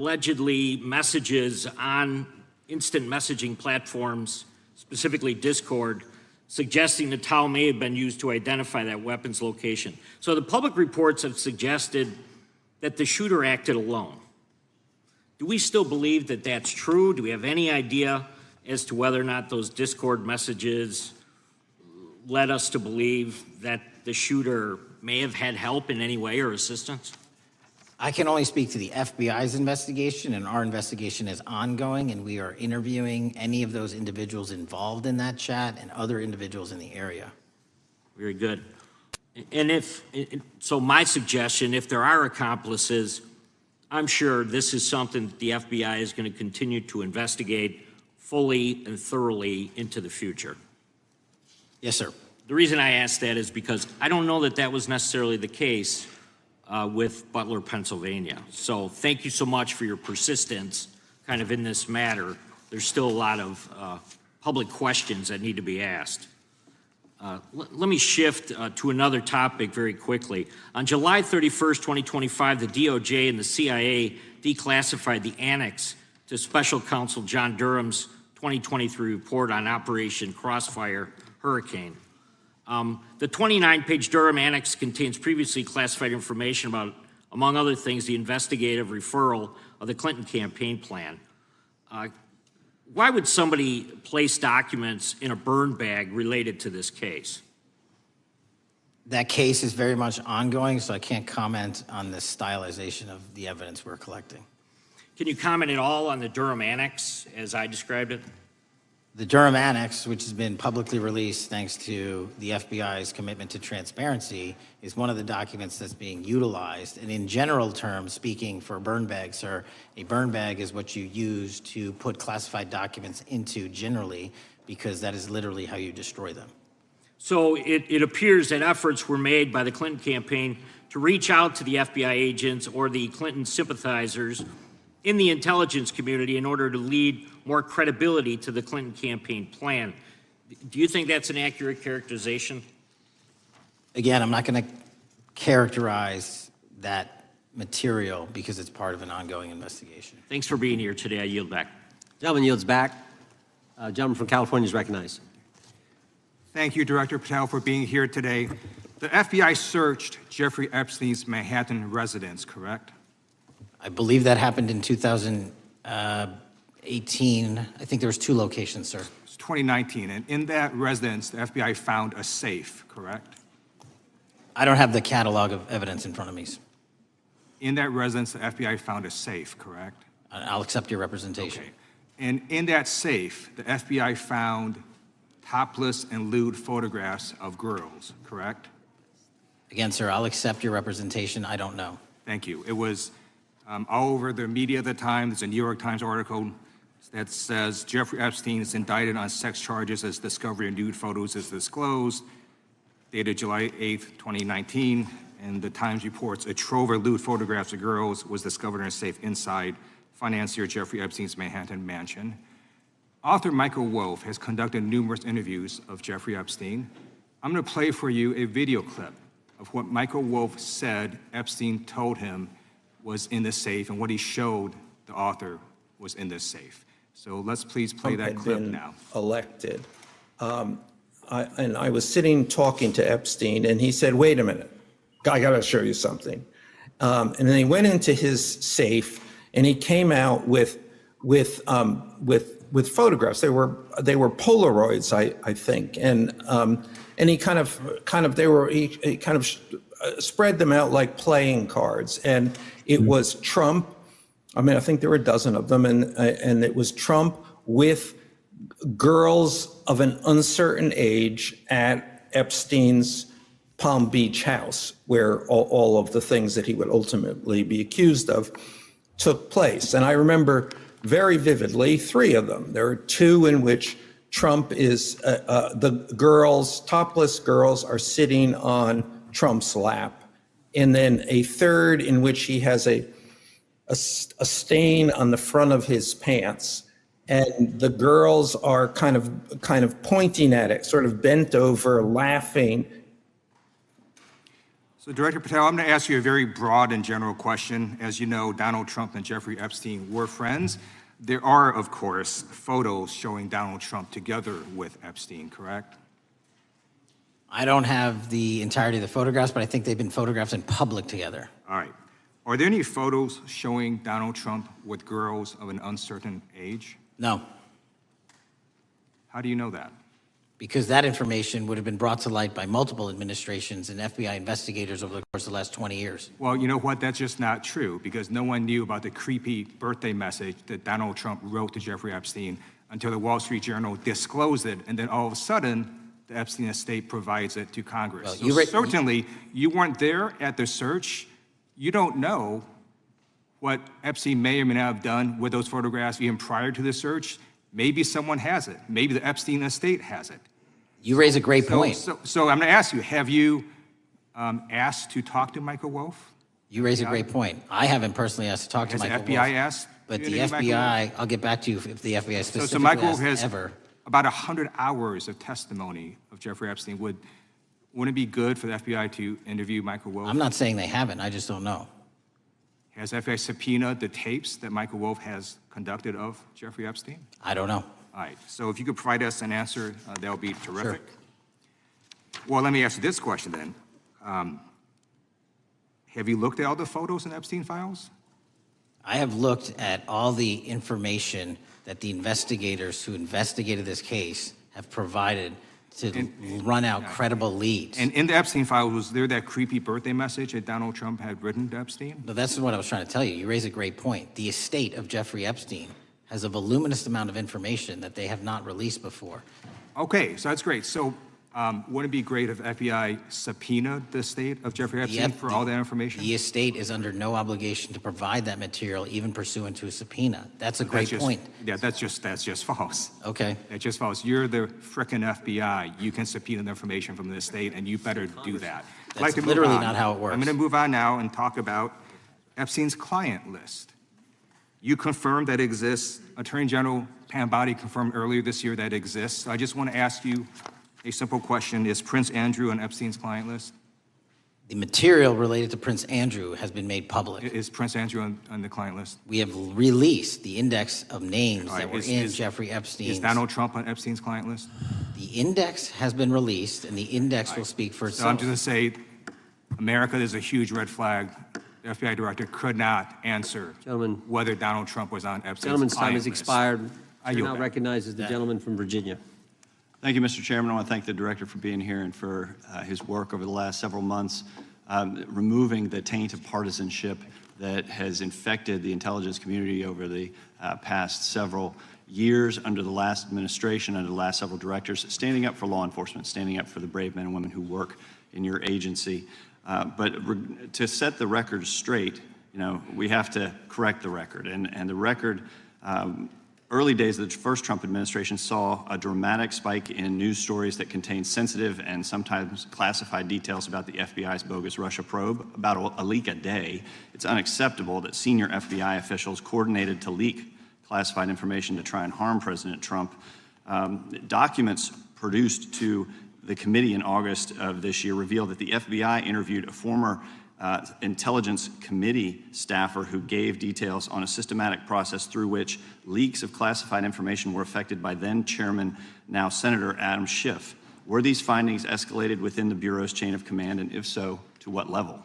allegedly messages on instant messaging platforms, specifically Discord, suggesting the towel may have been used to identify that weapon's location. So the public reports have suggested that the shooter acted alone. Do we still believe that that's true? Do we have any idea as to whether or not those Discord messages led us to believe that the shooter may have had help in any way or assistance? I can only speak to the FBI's investigation, and our investigation is ongoing, and we are interviewing any of those individuals involved in that chat and other individuals in the area. Very good. And so my suggestion, if there are accomplices, I'm sure this is something that the FBI is going to continue to investigate fully and thoroughly into the future. Yes, sir. The reason I ask that is because I don't know that that was necessarily the case with Butler, Pennsylvania. So thank you so much for your persistence kind of in this matter. There's still a lot of public questions that need to be asked. Let me shift to another topic very quickly. On July 31st, 2025, the DOJ and the CIA declassified the annex to Special Counsel John Durham's 2023 report on Operation Crossfire Hurricane. The 29-page Durham Annex contains previously classified information about, among other things, the investigative referral of the Clinton campaign plan. Why would somebody place documents in a burn bag related to this case? That case is very much ongoing, so I can't comment on the stylization of the evidence we're collecting. Can you comment at all on the Durham Annex as I described it? The Durham Annex, which has been publicly released thanks to the FBI's commitment to transparency, is one of the documents that's being utilized. And in general terms, speaking for burn bags, sir, a burn bag is what you use to put classified documents into generally, because that is literally how you destroy them. So it appears that efforts were made by the Clinton campaign to reach out to the FBI agents or the Clinton sympathizers in the intelligence community in order to lead more credibility to the Clinton campaign plan. Do you think that's an accurate characterization? Again, I'm not going to characterize that material because it's part of an ongoing investigation. Thanks for being here today. I yield back. Gentleman yields back. Gentleman from California is recognized. Thank you, Director Patel, for being here today. The FBI searched Jeffrey Epstein's Manhattan residence, correct? I believe that happened in 2018. I think there was 2 locations, sir. It's 2019, and in that residence, the FBI found a safe, correct? I don't have the catalog of evidence in front of me. In that residence, the FBI found a safe, correct? I'll accept your representation. Okay. And in that safe, the FBI found topless and lewd photographs of girls, correct? Again, sir, I'll accept your representation. I don't know. Thank you. It was all over the media at the time. There's a New York Times article that says Jeffrey Epstein is indicted on sex charges as discovery of nude photos is disclosed, dated July 8th, 2019. And the Times reports a trove of lewd photographs of girls was discovered in a safe inside financier Jeffrey Epstein's Manhattan mansion. Author Michael Wolff has conducted numerous interviews of Jeffrey Epstein. I'm going to play for you a video clip of what Michael Wolff said Epstein told him was in the safe and what he showed the author was in this safe. So let's please play that clip now. Elected. And I was sitting talking to Epstein, and he said, "Wait a minute, I got to show you something." And then he went into his safe, and he came out with photographs. They were Polaroids, I think, and he kind of spread them out like playing cards, and it was Trump. I mean, I think there were a dozen of them, and it was Trump with girls of an uncertain age at Epstein's Palm Beach house, where all of the things that he would ultimately be accused of took place. And I remember very vividly 3 of them. There are 2 in which Trump is, the girls, topless girls, are sitting on Trump's lap. And then a 3rd in which he has a stain on the front of his pants, and the girls are kind of pointing at it, sort of bent over, laughing. So Director Patel, I'm going to ask you a very broad and general question. As you know, Donald Trump and Jeffrey Epstein were friends. There are, of course, photos showing Donald Trump together with Epstein, correct? I don't have the entirety of the photographs, but I think they've been photographed in public together. All right. Are there any photos showing Donald Trump with girls of an uncertain age? No, How do you know that? because that information would have been brought to light by multiple administrations and FBI investigators over the course of the last 20 years. Well, you know what? That's just not true, because no one knew about the creepy birthday message that Donald Trump wrote to Jeffrey Epstein until the Wall Street Journal disclosed it, and then all of a sudden, the Epstein estate provides it to Congress. Well, So certainly, you weren't there at the search. You don't know what Epstein may or may not have done with those photographs even prior to the search. Maybe someone has it. Maybe the Epstein estate has it. You raise a great point. So I'm going to ask you, have you asked to talk to Michael Wolff? You raise a great point. I haven't personally asked to talk to Has the Michael FBI Wolff, asked? but to the interview Michael Wolff? FBI, I'll get back to you if the FBI So specifically Michael Wolff has has ever. about 100 hours of testimony of Jeffrey Epstein. Wouldn't it be good for the FBI to interview Michael Wolff? I'm not saying they haven't, I just don't know. Has FBI subpoenaed the tapes that Michael Wolff has conducted of Jeffrey Epstein? I don't know. All right, so if you could provide us an answer, that would be terrific. Well, let me ask you this question then. Have you looked at all the photos in Epstein files? I have looked at all the information that the investigators who investigated this case have provided to run out credible leads. And in the Epstein file, was there that creepy birthday message that Donald Trump had written to Epstein? But that's what I was trying to tell you. You raise a great point. The estate of Jeffrey Epstein has a voluminous amount of information that they have not released before. Okay, so that's great. So wouldn't it be great if FBI subpoenaed the estate of Jeffrey Epstein for all that information? The estate is under no obligation to provide that material, even pursuant to a subpoena. That's a great point. Yeah, that's just false. Okay. That's just false. You're the frickin' FBI. You can subpoena the information from the estate, and you better do that. I'd like to move literally on. not how it works. I'm going to move on now and talk about Epstein's client list. You confirmed that it exists. Attorney General Pam Bondi confirmed earlier this year that it exists. So I just want to ask you a simple question. Is Prince Andrew on Epstein's client list? The material related to Prince Andrew has been made public. Is Prince Andrew on the client list? We have released the index of names All right, that were in Jeffrey Epstein's. Is Donald Trump on Epstein's client list? The index has been released, and the index will speak for So I'm itself. just going to say, America, there's a huge red flag. The FBI director could not answer Gentlemen. whether Donald Trump was on Epstein's Gentleman's time client has list. expired. I Chair yield now back. recognizes the gentleman from Virginia. Thank you, Mr. Chairman. I want to thank the director for being here and for his work over the last several months, removing the taint of partisanship that has infected the intelligence community over the past several years under the last administration, under the last several directors, standing up for law enforcement, standing up for the brave men and women who work in your agency. But to set the record straight, we have to correct the record. And the record, early days of the first Trump administration saw a dramatic spike in news stories that contained sensitive and sometimes classified details about the FBI's bogus Russia probe, about a leak a day. It's unacceptable that senior FBI officials coordinated to leak classified information to try and harm President Trump. Documents produced to the committee in August of this year revealed that the FBI interviewed a former Intelligence Committee staffer who gave details on a systematic process through which leaks of classified information were affected by then Chairman, now Senator Adam Schiff. Were these findings escalated within the Bureau's chain of command, and if so, to what level?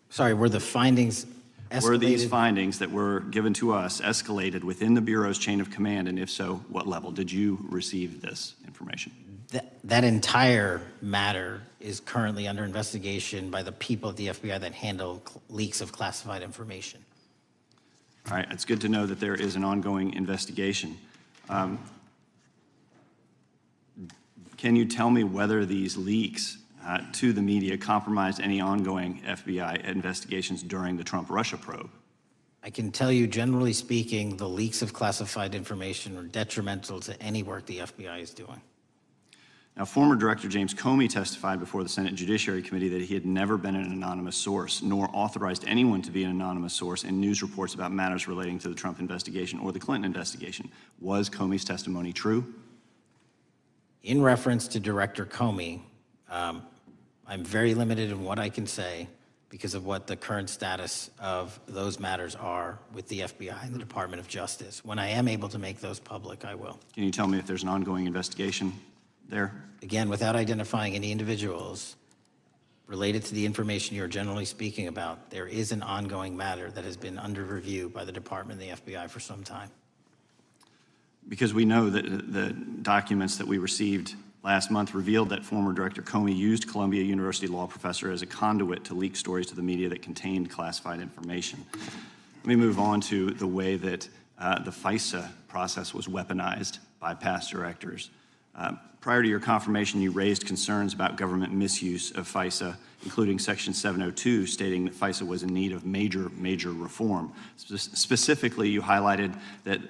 Sorry, were the findings escalated? Were these findings that were given to us escalated within the Bureau's chain of command, and if so, what level? Did you receive this information? That entire matter is currently under investigation by the people at the FBI that handle leaks of classified information. All right, it's good to know that there is an ongoing investigation. Can you tell me whether these leaks to the media compromised any ongoing FBI investigations during the Trump-Russia probe? I can tell you, generally speaking, the leaks of classified information are detrimental to any work the FBI is doing. Now, former Director James Comey testified before the Senate Judiciary Committee that he had never been an anonymous source, nor authorized anyone to be an anonymous source in news reports about matters relating to the Trump investigation or the Clinton investigation. Was Comey's testimony true? In reference to Director Comey, I'm very limited in what I can say because of what the current status of those matters are with the FBI and the Department of Justice. When I am able to make those public, I will. Can you tell me if there's an ongoing investigation there? Again, without identifying any individuals related to the information you're generally speaking about, there is an ongoing matter that has been under review by the Department and the FBI for some time. Because we know that the documents that we received last month revealed that former Director Comey used Columbia University law professor as a conduit to leak stories to the media that contained classified information. Let me move on to the way that the FISA process was weaponized by past directors. Prior to your confirmation, you raised concerns about government misuse of FISA, including Section 702, stating that FISA was in need of major reform. Specifically, you highlighted that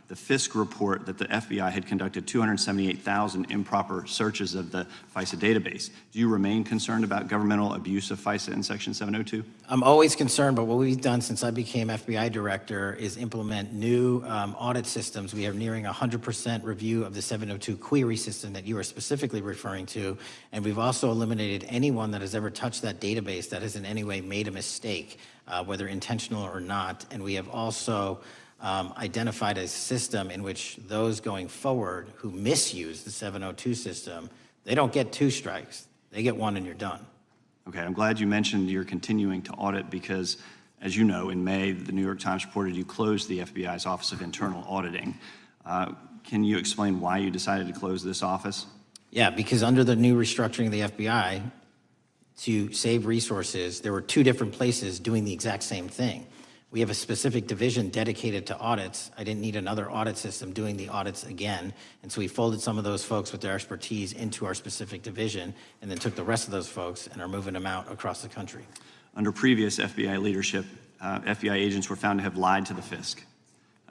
the Fisk report that the FBI had conducted 278,000 improper searches of the FISA database. Do you remain concerned about governmental abuse of FISA in Section 702? I'm always concerned, but what we've done since I became FBI director is implement new audit systems. We are nearing 100% review of the 702 query system that you are specifically referring to, and we've also eliminated anyone that has ever touched that database that has in any way made a mistake, whether intentional or not. And we have also identified a system in which those going forward who misuse the 702 system, they don't get 2 strikes. They get 1 and you're done. Okay, I'm glad you mentioned you're continuing to audit because, as you know, in May, the New York Times reported you closed the FBI's Office of Internal Auditing. Can you explain why you decided to close this office? Yeah, because under the new restructuring of the FBI, to save resources, there were 2 different places doing the exact same thing. We have a specific division dedicated to audits. I didn't need another audit system doing the audits again. And so we folded some of those folks with their expertise into our specific division and then took the rest of those folks and are moving them out across the country. Under previous FBI leadership, FBI agents were found to have lied to the Fisk.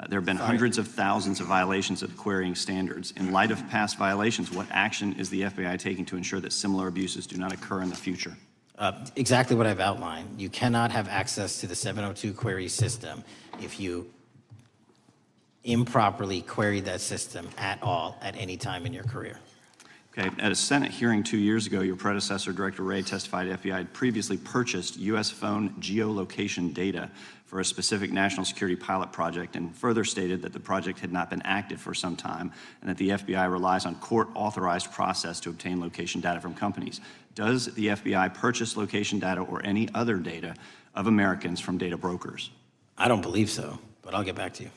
There have been hundreds of thousands of violations of the querying standards. In light of past violations, what action is the FBI taking to ensure that similar abuses do not occur in the future? Exactly what I've outlined. You cannot have access to the 702 query system if you improperly queried that system at all at any time in your career. Okay, at a Senate hearing 2 years ago, your predecessor, Director Wray, testified FBI had previously purchased U.S. phone geolocation data for a specific national security pilot project and further stated that the project had not been active for some time and that the FBI relies on court-authorized process to obtain location data from companies. Does the FBI purchase location data or any other data of Americans from data brokers? I don't believe so, but I'll get back to you.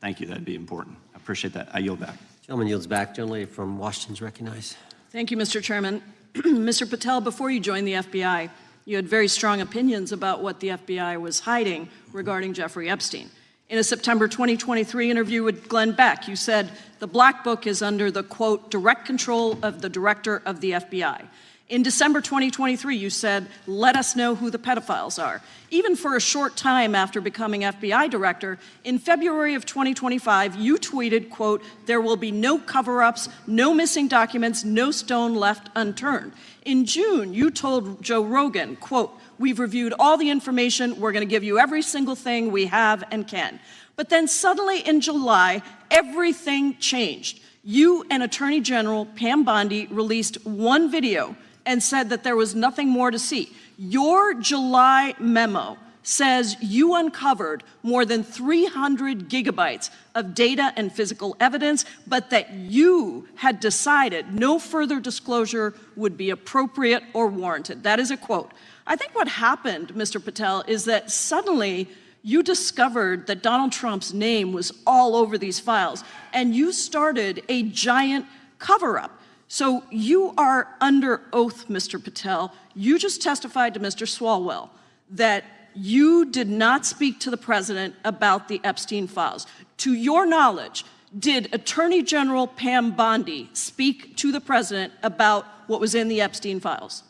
Thank you, that'd be important. I appreciate that. I yield back. Gentleman yields back. Gentleman from Washington is recognized. Thank you, Mr. Chairman. Mr. Patel, before you joined the FBI, you had very strong opinions about what the FBI was hiding regarding Jeffrey Epstein. In a September 2023 interview with Glenn Beck, you said the Black Book is under the, quote, direct control of the director of the FBI. In December 2023, you said, let us know who the pedophiles are. Even for a short time after becoming FBI director, in February of 2025, you tweeted, quote, there will be no cover-ups, no missing documents, no stone left unturned. In June, you told Joe Rogan, quote, we've reviewed all the information, we're going to give you every single thing we have and can. But then suddenly in July, everything changed. You and Attorney General Pam Bondi released one video and said that there was nothing more to see. Your July memo says you uncovered more than 300 gigabytes of data and physical evidence, but that you had decided no further disclosure would be appropriate or warranted. That is a quote. I think what happened, Mr. Patel, is that suddenly you discovered that Donald Trump's name was all over these files, and you started a giant cover-up. So you are under oath, Mr. Patel. You just testified to Mr. Swalwell that you did not speak to the president about the Epstein files. To your knowledge, did Attorney General Pam Bondi speak to the president about what was in the Epstein files?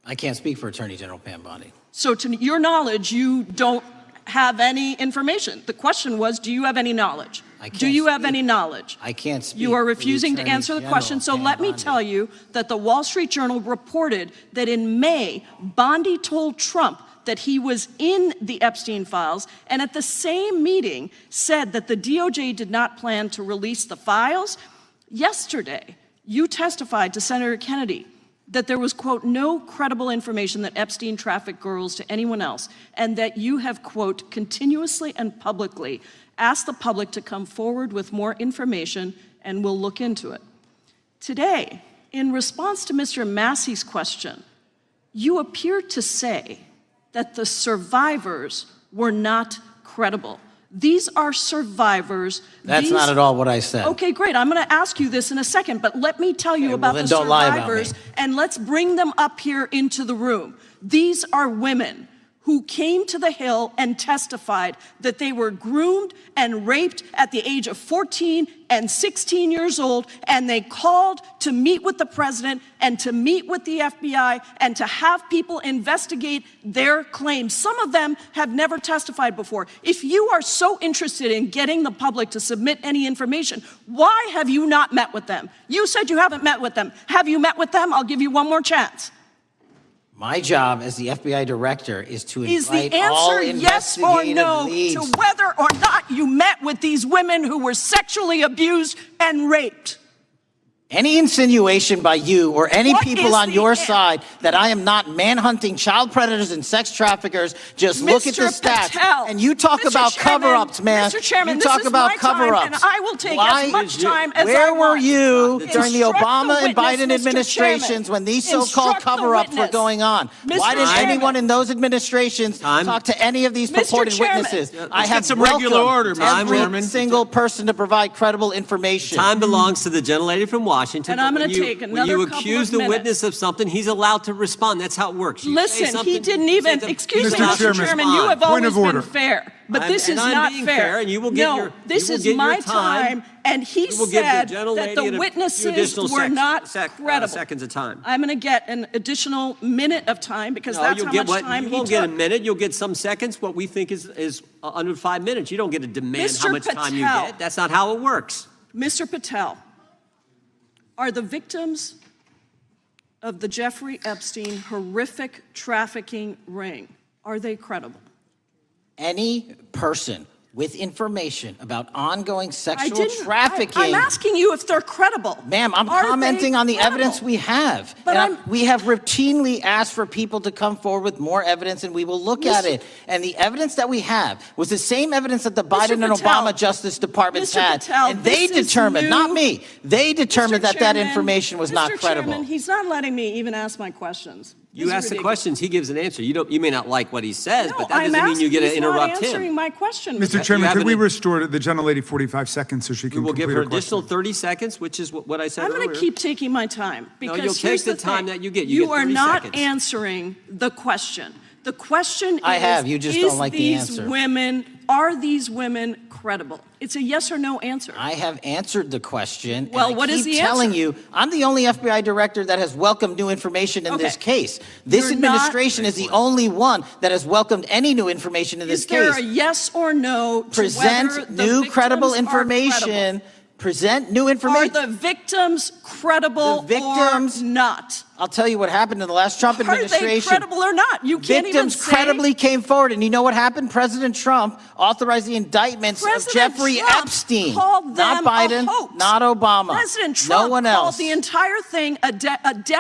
I can't speak for Attorney General Pam Bondi. So to your knowledge, you don't have any information. The question was, do you have any knowledge? Do you have any knowledge? I can't speak. You are refusing to answer the question, so let me tell you that the Wall Street Journal reported that in May, Bondi told Trump that he was in the Epstein files, and at the same meeting said that the DOJ did not plan to release the files. Yesterday, you testified to Senator Kennedy that there was, quote, no credible information that Epstein trafficked girls to anyone else, and that you have, quote, continuously and publicly asked the public to come forward with more information and we'll look into it. Today, in response to Mr. Massey's question, you appear to say that the survivors were not credible. These are survivors. That's not at all what I said. Okay, great. I'm going to ask you this in a second, but let me tell you about the don't lie about survivors, me. and let's bring them up here into the room. These are women who came to the Hill and testified that they were groomed and raped at the age of 14 and 16 years old, and they called to meet with the president and to meet with the FBI and to have people investigate their claims. Some of them have never testified before. If you are so interested in getting the public to submit any information, why have you not met with them? You said you haven't met with them. Have you met with them? I'll give you one more chance. My job as the FBI director is to Is the invite all answer yes or investigative no leads. to whether or not you met with these women who were sexually abused and raped? Any insinuation by you or any What people is on the your an- side that I am not manhunting child predators and sex traffickers, just look at the Mr. stats. Patel, And you talk Mr. about Chairman, cover-ups, man. Mr. Chairman, you this talk is about my time, cover-ups. and I will take Why as much time as I Where were want. you during the Instruct Obama the and witness, Biden Mr. administrations Chairman. when these so-called Instruct the cover-ups were witness. going on? Mr. Why didn't Chairman. anyone in those administrations talk to any of these Mr. purported Chairman. witnesses? Yeah, I have get some regular welcomed order, Mr. every Chairman. single person to provide credible information. Time belongs to the gentlelady from Washington. And I'm but gonna when you- take when another you couple accuse of the minutes. witness of something, he's allowed to respond. That's how it works. You say Listen, something, he didn't you even, say excuse me, he's allowed Mr. to Chairman, respond. you have Point always of been order. fair, but I'm- this is and I'm not being fair. fair, and you will get No, your- this you will is get my your time. and he You will give the said gentlelady that the a few witnesses additional were not seconds credible. of time. I'm going to get an additional minute of time because No, that's you'll how get much what time you he won't get a took. minute. You'll get some seconds. What we think is under 5 minutes. You don't get to demand how Mr. much time you Patel. get. That's not how it works. Mr. Patel, are the victims of the Jeffrey Epstein horrific trafficking ring, are they credible? Any person with information about ongoing I sexual didn't. trafficking. I'm asking you if they're credible. Ma'am, I'm Are they commenting on the credible? evidence we have. But And we have routinely asked for people to come forward with more evidence, and we will look at Mr. it. And the evidence that we have was the same evidence that the Biden and Patel, Obama Justice Departments Mr. had. Patel, And they this is determined, not new. me, they determined Mr. that Chairman, information was not Mr. credible. Chairman, he's not letting me even ask my questions. You This is ask the ridiculous. questions, he gives an answer. You may not like what he says, No, but that I'm doesn't mean you get to he's not interrupt answering him. my question. Mr. You Chairman, have could we an- restore the gentlelady 45 seconds so she We can will give complete her her question? additional 30 seconds, which is what I said I'm earlier. going to keep taking my time because you'll take here's the the time thing. that you get. You get are 30 not seconds. answering the question. The question I is, have, you just don't like the answer. Are these women credible? It's a yes or no answer. I have answered the question. Well, and I what is keep the telling answer? you, I'm the only FBI director that has welcomed new information in this Okay. case. This You're not- administration is the only one that has welcomed any new information in this Is there case. a yes or no to whether Present the new victims credible are information. credible? Present new Are information. the victims credible The victims- or not? I'll tell you what happened in the last Trump Are they administration. credible or not? You can't even Victims say. credibly came forward, and you know what happened? President Trump authorized the indictments President of Jeffrey Trump Epstein, called not them Biden, a hoax. not Obama, President Trump no one called else. the entire thing a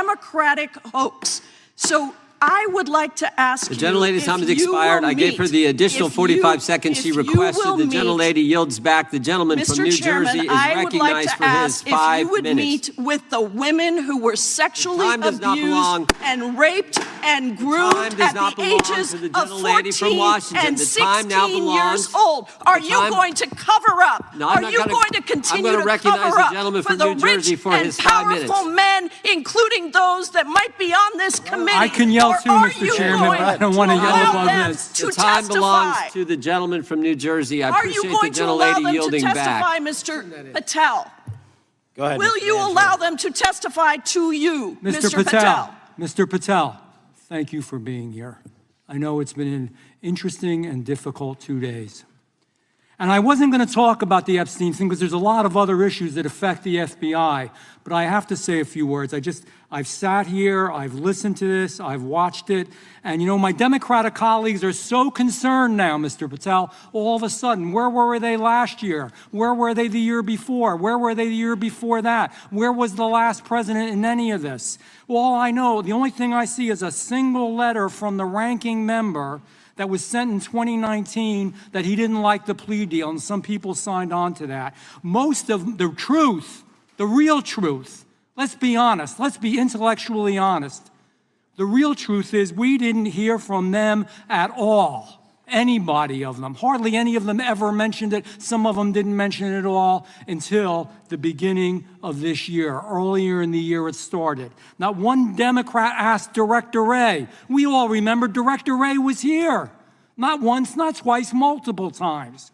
Democratic hoax. So I would like to ask The you gentlelady's if time has you expired. will I gave her the meet- additional if 45 you- seconds she if you requested. will The meet- gentlelady yields back. The gentleman from Mr. New Chairman, Jersey is I would like recognized to for his ask if 5 you would minutes. meet with the women who were sexually time does not belong- abused and raped and groomed time does at not the belong ages to the of gentlelady from 14 Washington. and The time now 16 belongs- years old. Are the you time- going to cover up? No, I'm Are not you gonna- going to I'm continue gonna to recognize cover the up gentleman for from the New Jersey rich for and his 5 minutes. powerful men, including those that might be on this committee? I can yell Or too, are Mr. you Chairman, going but I don't wanna to yell allow above them this. to The time belongs testify? to the gentleman from New Jersey. I Are you appreciate the going to allow gentlelady them to yielding testify, back. Mr. Patel? Go ahead. Will Mr. you Angelo. allow them to testify to you, Mr. Patel? Mr. Patel, thank you for being here. I know it's been an interesting and difficult 2 days. And I wasn't going to talk about the Epstein thing because there's a lot of other issues that affect the FBI, but I have to say a few words. I've sat here, I've listened to this, I've watched it, and you know, my Democratic colleagues are so concerned now, Mr. Patel, all of a sudden. Where were they last year? Where were they the year before? Where were they the year before that? Where was the last president in any of this? Well, all I know, the only thing I see is a single letter from the ranking member that was sent in 2019 that he didn't like the plea deal, and some people signed on to that. Most of the truth, the real truth, let's be honest, let's be intellectually honest. The real truth is we didn't hear from them at all. Anybody of them. Hardly any of them ever mentioned it. Some of them didn't mention it at all until the beginning of this year. Earlier in the year it started. Not one Democrat asked Director Wray. We all remember Director Wray was here. Not once, not twice, multiple times.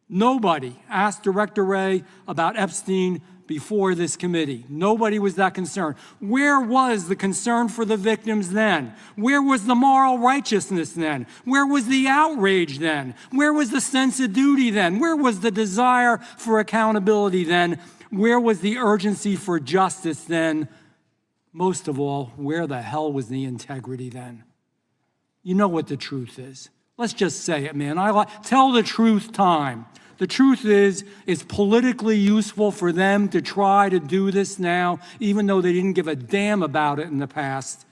Nobody asked Director Wray about Epstein before this committee. Nobody was that concerned. Where was the concern for the victims then? Where was the moral righteousness then? Where was the outrage then? Where was the sense of duty then? Where was the desire for accountability then? Where was the urgency for justice then? Most of all, where the hell was the integrity then? You know what the truth is. Let's just say it, man. Tell the truth time. The truth is, it's politically useful for them to try to do this now, even though they didn't give a damn about it in the past.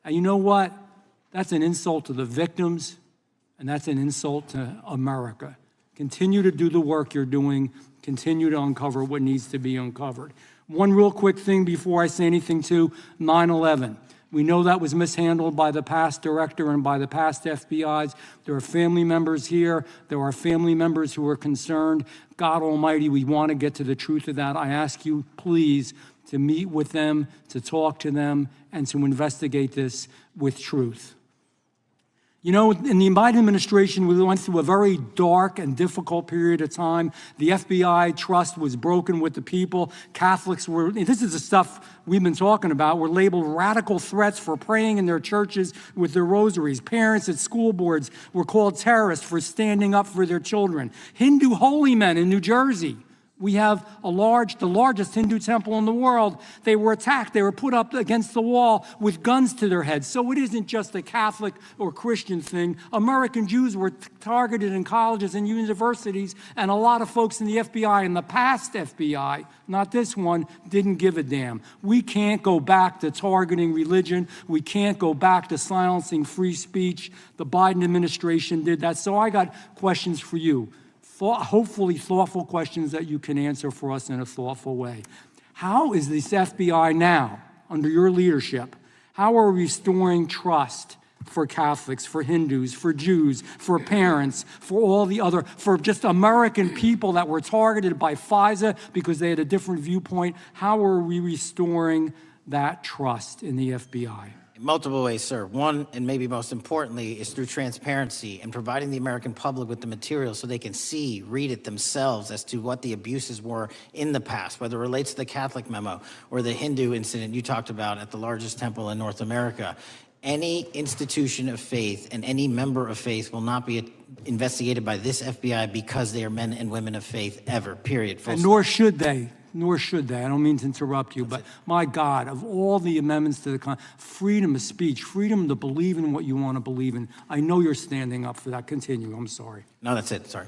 And you know what? That's an insult to the victims, and that's an insult to America. Continue to do the work you're doing. Continue to uncover what needs to be uncovered. One real quick thing before I say anything to 9/11. We know that was mishandled by the past director and by the past FBIs. There are family members here. There are family members who are concerned. God Almighty, we want to get to the truth of that. I ask you, please, to meet with them, to talk to them, and to investigate this with truth. You know, in the Biden administration, we went through a very dark and difficult period of time. The FBI trust was broken with the people. Catholics were, this is the stuff we've been talking about, were labeled radical threats for praying in their churches with their rosaries. Parents at school boards were called terrorists for standing up for their children. Hindu holy men in New Jersey. We have the largest Hindu temple in the world. They were attacked. They were put up against the wall with guns to their heads. So it isn't just a Catholic or Christian thing. American Jews were targeted in colleges and universities, and a lot of folks in the FBI, in the past FBI, not this one, didn't give a damn. We can't go back to targeting religion. We can't go back to silencing free speech. The Biden administration did that. So I got questions for you. Hopefully thoughtful questions that you can answer for us in a thoughtful way. How is this FBI now, under your leadership, how are we restoring trust for Catholics, for Hindus, for Jews, for parents, for all the other, for just American people that were targeted by FISA because they had a different viewpoint? How are we restoring that trust in the FBI? In multiple ways, sir. One, and maybe most importantly, is through transparency and providing the American public with the material so they can see, read it themselves as to what the abuses were in the past, whether it relates to the Catholic memo or the Hindu incident you talked about at the largest temple in North America. Any institution of faith and any member of faith will not be investigated by this FBI because they are men and women of faith ever, period. And nor should they. Nor should they. I don't mean to interrupt you, but my God, of all the amendments to the freedom of speech, freedom to believe in what you want to believe in, I know you're standing up for that. Continue. I'm sorry. No, that's it. Sorry.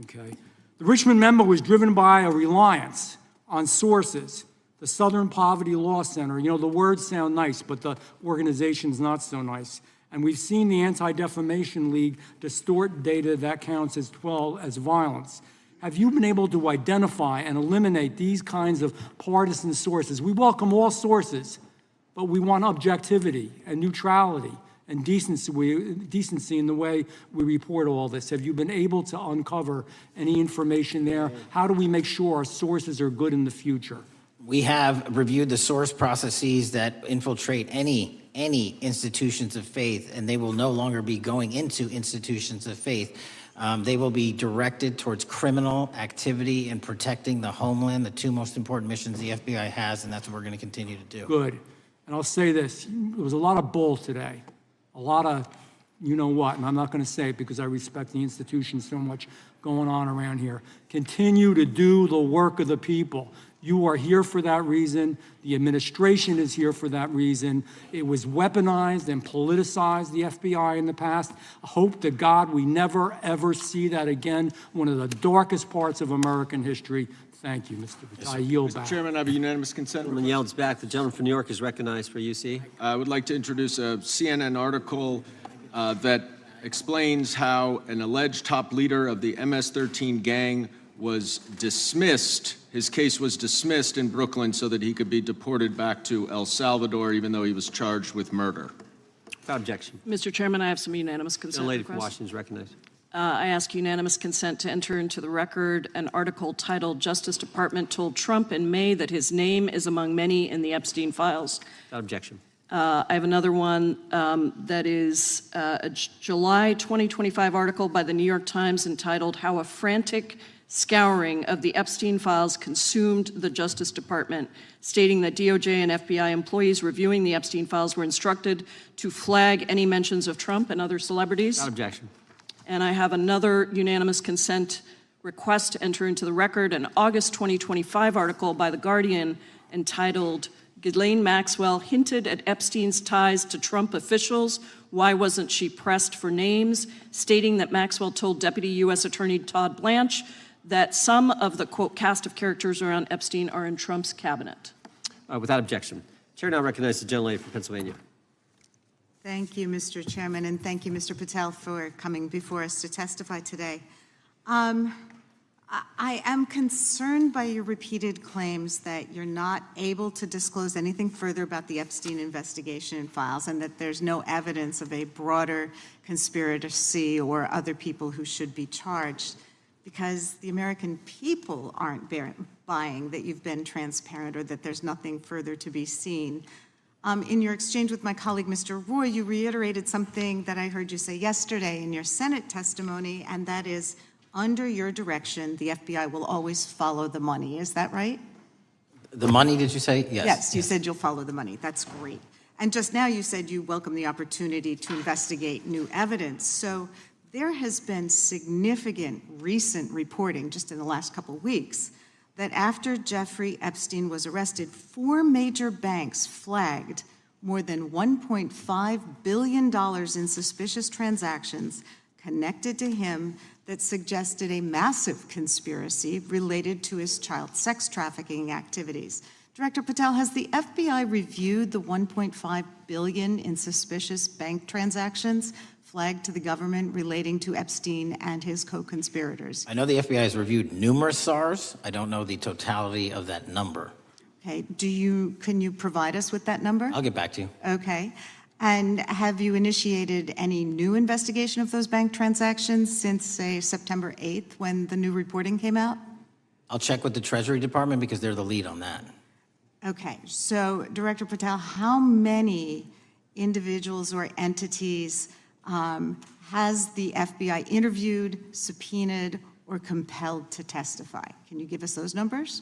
Okay. The Richmond memo was driven by a reliance on sources. The Southern Poverty Law Center, you know, the words sound nice, but the organization's not so nice. And we've seen the Anti-Defamation League distort data that counts as violence. Have you been able to identify and eliminate these kinds of partisan sources? We welcome all sources, but we want objectivity and neutrality and decency in the way we report all this. Have you been able to uncover any information there? How do we make sure our sources are good in the future? We have reviewed the source processes that infiltrate any institutions of faith, and they will no longer be going into institutions of faith. They will be directed towards criminal activity and protecting the homeland, the two most important missions the FBI has, and that's what we're going to continue to do. Good. And I'll say this. There was a lot of bull today, a lot of you know what, and I'm not going to say it because I respect the institution so much. going on around here. Continue to do the work of the people. You are here for that reason. The administration is here for that reason. It was weaponized and politicized, the FBI, in the past. I hope to God we never, ever see that again. One of the darkest parts of American history. Thank you, Mr. Patel. I yield back. Mr. Chairman, I have a unanimous consent Gentleman request. yields back. The gentleman from New York is recognized for UC. I would like to introduce a CNN article that explains how an alleged top leader of the MS-13 gang was dismissed. His case was dismissed in Brooklyn so that he could be deported back to El Salvador, even though he was charged with murder. Without objection. Mr. Chairman, I have some unanimous consent The lady from requests. Washington is recognized. I ask unanimous consent to enter into the record an article titled "Justice Department Told Trump in May that his name is among many in the Epstein files." Without objection. I have another one that is a July 2025 article by the New York Times entitled "How a Frantic Scouring of the Epstein Files Consumed the Justice Department," stating that DOJ and FBI employees reviewing the Epstein files were instructed to flag any mentions of Trump and other celebrities. Without objection. And I have another unanimous consent request to enter into the record an August 2025 article by The Guardian entitled "Ghislaine Maxwell Hinted at Epstein's Ties to Trump Officials. Why Wasn't She Pressed for Names?" stating that Maxwell told Deputy U.S. Attorney Todd Blanche that some of the, quote, cast of characters around Epstein are in Trump's cabinet. Without objection. Chair now recognizes the gentlelady from Pennsylvania. Thank you, Mr. Chairman, and thank you, Mr. Patel, for coming before us to testify today. I am concerned by your repeated claims that you're not able to disclose anything further about the Epstein investigation and files, and that there's no evidence of a broader conspiracy or other people who should be charged, because the American people aren't buying that you've been transparent or that there's nothing further to be seen. In your exchange with my colleague, Mr. Roy, you reiterated something that I heard you say yesterday in your Senate testimony, and that is, under your direction, the FBI will always follow the money. Is that right? The money, did you say? Yes. Yes, you said you'll follow the money. That's great. And just now you said you welcome the opportunity to investigate new evidence. So there has been significant recent reporting just in the last couple of weeks that after Jeffrey Epstein was arrested, 4 major banks flagged more than $1.5 billion in suspicious transactions connected to him that suggested a massive conspiracy related to his child sex trafficking activities. Director Patel, has the FBI reviewed the $1.5 billion in suspicious bank transactions flagged to the government relating to Epstein and his co-conspirators? I know the FBI has reviewed numerous SARs. I don't know the totality of that number. Okay, can you provide us with that number? I'll get back to you. Okay. And have you initiated any new investigation of those bank transactions since, say, September 8th, when the new reporting came out? I'll check with the Treasury Department because they're the lead on that. Okay, so Director Patel, how many individuals or entities has the FBI interviewed, subpoenaed, or compelled to testify? Can you give us those numbers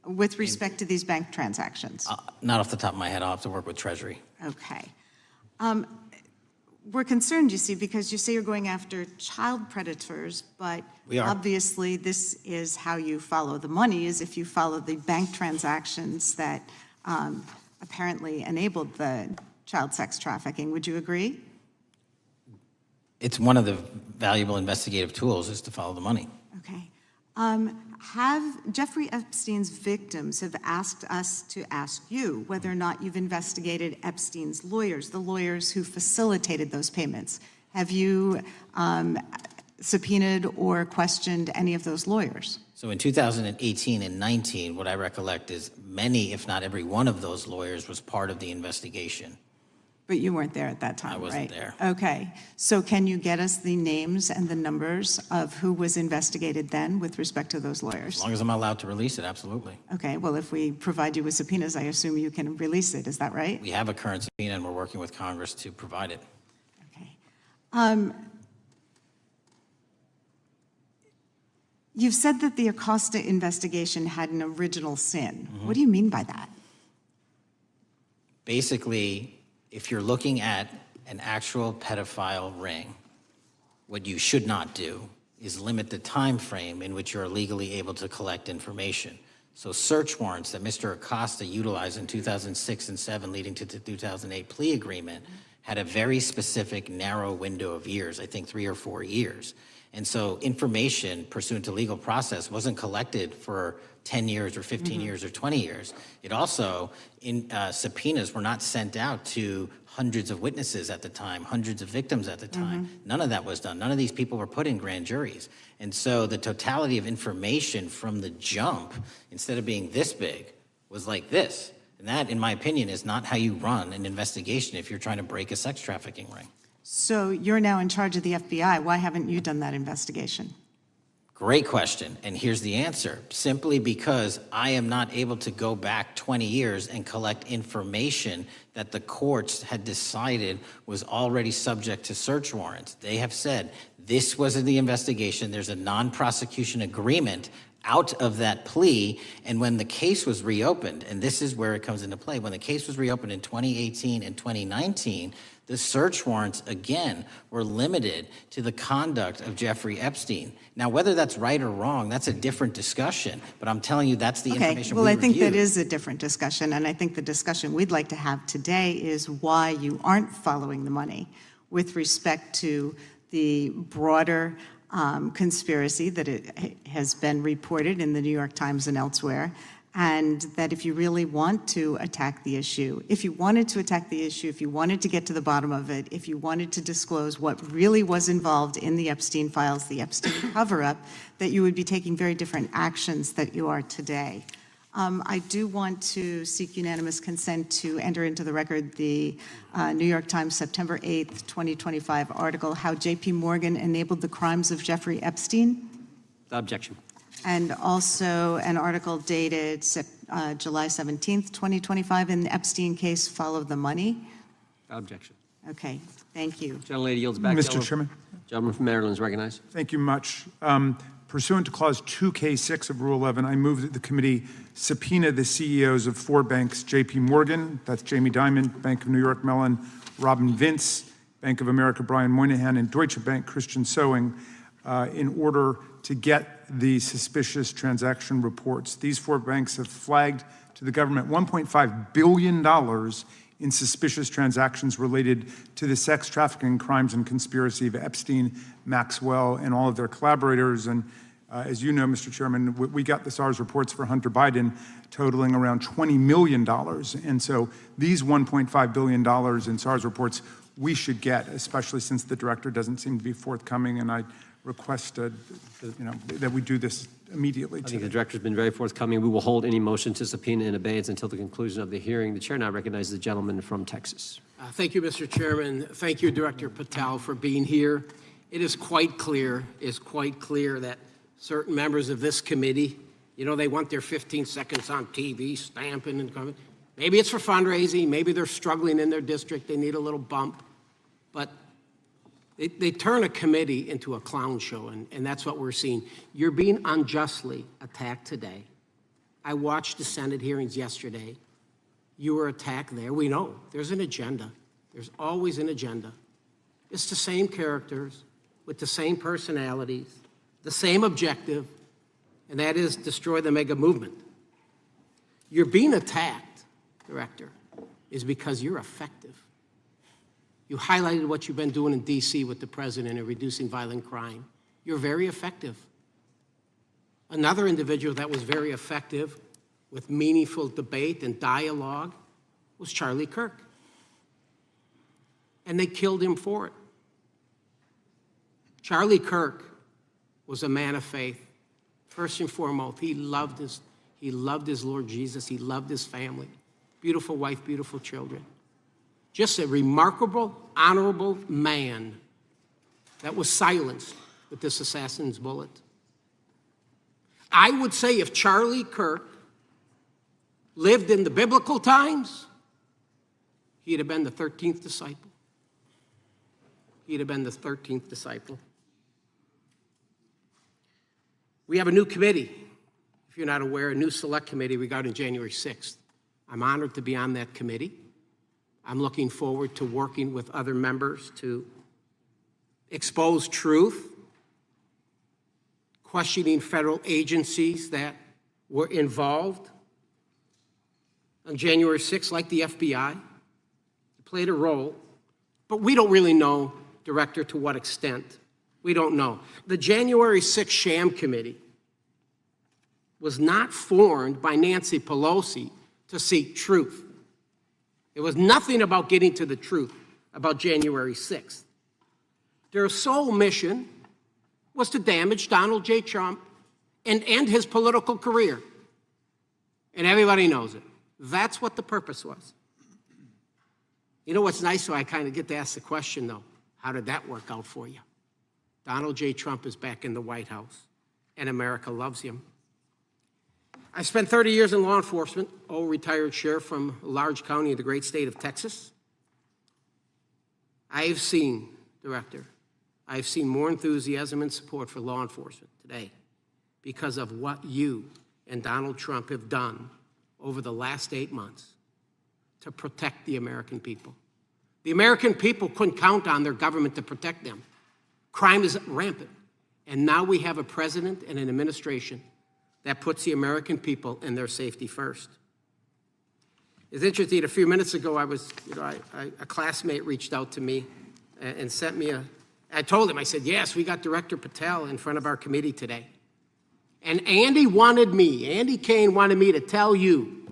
with respect to these bank transactions? Not off the top of my head. I'll have to work with Treasury. Okay. We're concerned, you see, because you say you're going after child predators, but We are. obviously this is how you follow the money, is if you follow the bank transactions that apparently enabled the child sex trafficking. Would you agree? It's one of the valuable investigative tools is to follow the money. Okay. Have Jeffrey Epstein's victims have asked us to ask you whether or not you've investigated Epstein's lawyers, the lawyers who facilitated those payments. Have you subpoenaed or questioned any of those lawyers? So in 2018 and 19, what I recollect is many, if not every one of those lawyers was part of the investigation. But you weren't there at that time, I wasn't right? there. Okay. So can you get us the names and the numbers of who was investigated then with respect to those lawyers? As long as I'm allowed to release it, absolutely. Okay. Well, if we provide you with subpoenas, I assume you can release it. Is that right? We have a current subpoena and we're working with Congress to provide it. Okay. You've said that the Acosta investigation had an original sin. What do you mean by that? Basically, if you're looking at an actual pedophile ring, what you should not do is limit the time frame in which you're legally able to collect information. So search warrants that Mr. Acosta utilized in 2006 and 7 leading to the 2008 plea agreement had a very specific narrow window of years, I think 3 or 4 years. And so information pursuant to legal process wasn't collected for 10 years or 15 years or 20 years. It also, subpoenas were not sent out to hundreds of witnesses at the time, hundreds of victims at the time. None of that was done. None of these people were put in grand juries. And so the totality of information from the jump, instead of being this big, was like this. And that, in my opinion, is not how you run an investigation if you're trying to break a sex trafficking ring. So you're now in charge of the FBI. Why haven't you done that investigation? Great question, and here's the answer. Simply because I am not able to go back 20 years and collect information that the courts had decided was already subject to search warrants. They have said this was in the investigation. There's a non-prosecution agreement out of that plea, and when the case was reopened, and this is where it comes into play, when the case was reopened in 2018 and 2019, the search warrants, again, were limited to the conduct of Jeffrey Epstein. Now, whether that's right or wrong, that's a different discussion, but I'm telling you that's the information well, we I think that reviewed. is a different discussion, and I think the discussion we'd like to have today is why you aren't following the money with respect to the broader conspiracy that it has been reported in the New York Times and elsewhere, and that if you really want to attack the issue, if you wanted to attack the issue, if you wanted to get to the bottom of it, if you wanted to disclose what really was involved in the Epstein files, the Epstein cover-up, that you would be taking very different actions that you are today. I do want to seek unanimous consent to enter into the record the New York Times September 8th, 2025 article, How J.P. Morgan Enabled the Crimes of Jeffrey Epstein. Objection. And also an article dated July 17th, 2025, in the Epstein case, Follow the Money. Objection. Okay, thank you. Gentlelady yields back. Mr. Chairman. Gentleman from Maryland is recognized. Thank you much. Pursuant to Clause 2K6 of Rule 11, I move that the committee subpoena the CEOs of 4 banks, J.P. Morgan, that's Jamie Dimon, Bank of New York Mellon, Robin Vince, Bank of America, Brian Moynihan, and Deutsche Bank, Christian Sowing, in order to get the suspicious transaction reports. These 4 banks have flagged to the government $1.5 billion in suspicious transactions related to the sex trafficking crimes and conspiracy of Epstein, Maxwell, and all of their collaborators. And as you know, Mr. Chairman, we got the SARS reports for Hunter Biden totaling around $20 million. And so these $1.5 billion in SARS reports we should get, especially since the director doesn't seem to be forthcoming. And I request that we do this immediately. I think the director's been very forthcoming. We will hold any motion to subpoena in abeyance until the conclusion of the hearing. The chair now recognizes the gentleman from Texas. Thank you, Mr. Chairman. Thank you, Director Patel, for being here. It is quite clear that certain members of this committee, they want their 15 seconds on TV, stamping and coming. Maybe it's for fundraising. Maybe they're struggling in their district. They need a little bump. But they turn a committee into a clown show, and that's what we're seeing. You're being unjustly attacked today. I watched the Senate hearings yesterday. You were attacked there. We know there's an agenda. There's always an agenda. It's the same characters with the same personalities, the same objective, and that is destroy the mega movement. You're being attacked, Director, is because you're effective. You highlighted what you've been doing in D.C. with the president in reducing violent crime. You're very effective. Another individual that was very effective with meaningful debate and dialogue was Charlie Kirk. And they killed him for it. Charlie Kirk was a man of faith. First and foremost, he loved his Lord Jesus. He loved his family. Beautiful wife, beautiful children. Just a remarkable, honorable man that was silenced with this assassin's bullet. I would say if Charlie Kirk lived in the biblical times, he'd have been the 13th disciple. He'd have been the 13th disciple. We have a new committee, if you're not aware, a new select committee regarding January 6th. I'm honored to be on that committee. I'm looking forward to working with other members to expose truth questioning federal agencies that were involved on January 6th, like the FBI, played a role, but we don't really know, Director, to what extent. We don't know. The January 6th sham committee was not formed by Nancy Pelosi to seek truth. It was nothing about getting to the truth about January 6th. Their sole mission was to damage Donald J. Trump and end his political career. And everybody knows it. That's what the purpose was. You know what's nice, so I kind of get to ask the question, though, how did that work out for you? Donald J. Trump is back in the White House, and America loves him. I spent 30 years in law enforcement, retired sheriff from a large county in the great state of Texas. I've seen, Director, I've seen more enthusiasm and support for law enforcement today because of what you and Donald Trump have done over the last 8 months to protect the American people. The American people couldn't count on their government to protect them. Crime is rampant. And now we have a president and an administration that puts the American people and their safety first. It's interesting, a few minutes ago, a classmate reached out to me and sent me I told him, I said, yes, we got Director Patel in front of our committee today. And Andy Kane wanted me to tell you,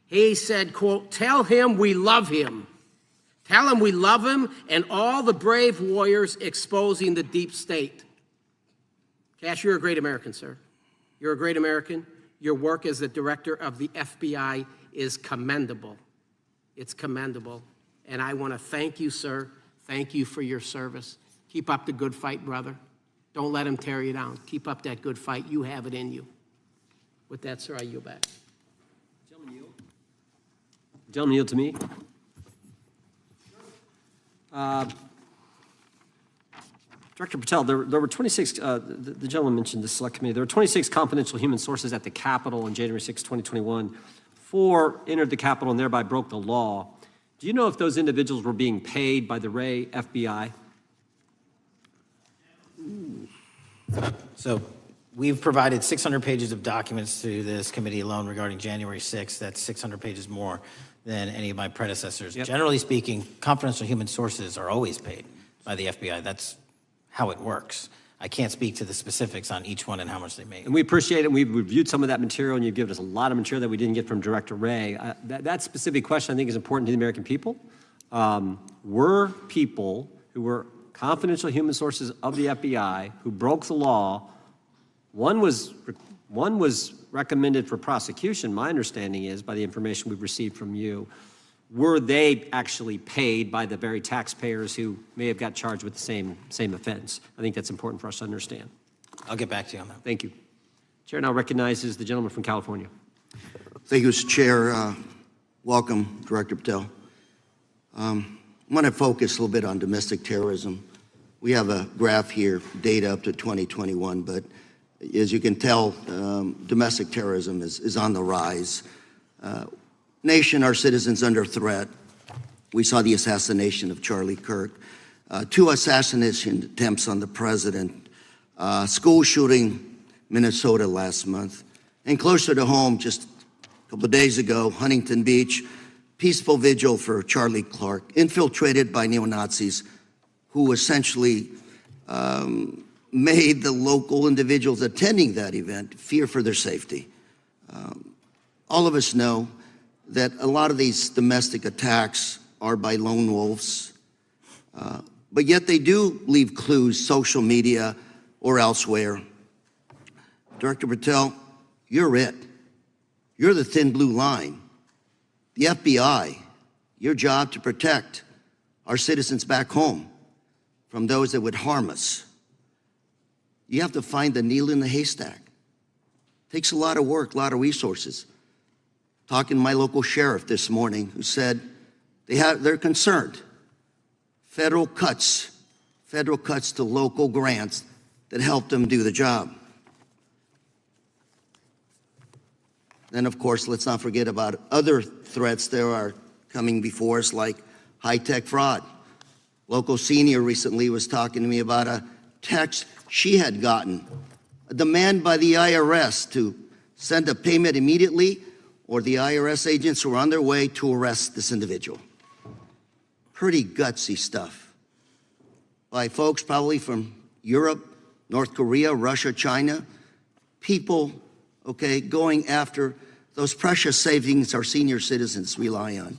he said, quote, tell him we love him. Tell him we love him and all the brave warriors exposing the deep state. Kash, you're a great American, sir. You're a great American. Your work as the director of the FBI is commendable. It's commendable. And I want to thank you, sir. Thank you for your service. Keep up the good fight, brother. Don't let him tear you down. Keep up that good fight. You have it in you. With that, sir, I yield back. Gentleman, yield to me. Director Patel, there were 26, the gentleman mentioned the select committee, there were 26 confidential human sources at the Capitol on January 6, 2021. 4 entered the Capitol and thereby broke the law. Do you know if those individuals were being paid by the Ray FBI? So we've provided 600 pages of documents to this committee alone regarding January 6th. That's 600 pages more than any of my predecessors. Yep. Generally speaking, confidential human sources are always paid by the FBI. That's how it works. I can't speak to the specifics on each one and how much they make. And we appreciate it. We've reviewed some of that material, and you've given us a lot of material that we didn't get from Director Ray. That specific question, I think, is important to the American people. Were people who were confidential human sources of the FBI who broke the law, one was recommended for prosecution, my understanding is, by the information we've received from you. Were they actually paid by the very taxpayers who may have got charged with the same offense? I think that's important for us to understand. I'll get back to you on that. Thank you. Chair now recognizes the gentleman from California. Thank you, Mr. Chair. Welcome, Director Patel. I'm going to focus a little bit on domestic terrorism. We have a graph here, data up to 2021, but as you can tell, domestic terrorism is on the rise. Nation, our citizens under threat. We saw the assassination of Charlie Kirk, 2 assassination attempts on the president, school shooting, Minnesota last month, and closer to home, just a couple of days ago, Huntington Beach, peaceful vigil for Charlie Clark, infiltrated by neo-Nazis who essentially made the local individuals attending that event fear for their safety. All of us know that a lot of these domestic attacks are by lone wolves, but yet they do leave clues, social media or elsewhere. Director Patel, you're it. You're the thin blue line. The FBI, your job to protect our citizens back home from those that would harm us. You have to find the needle in the haystack. Takes a lot of work, a lot of resources. Talking to my local sheriff this morning who said they're concerned. Federal cuts to local grants that help them do the job. Then, of course, let's not forget about other threats that are coming before us, like high-tech fraud. Local senior recently was talking to me about a text she had gotten, a demand by the IRS to send a payment immediately, or the IRS agents who are on their way to arrest this individual. Pretty gutsy stuff by folks probably from Europe, North Korea, Russia, China, people, okay, going after those precious savings our senior citizens rely on.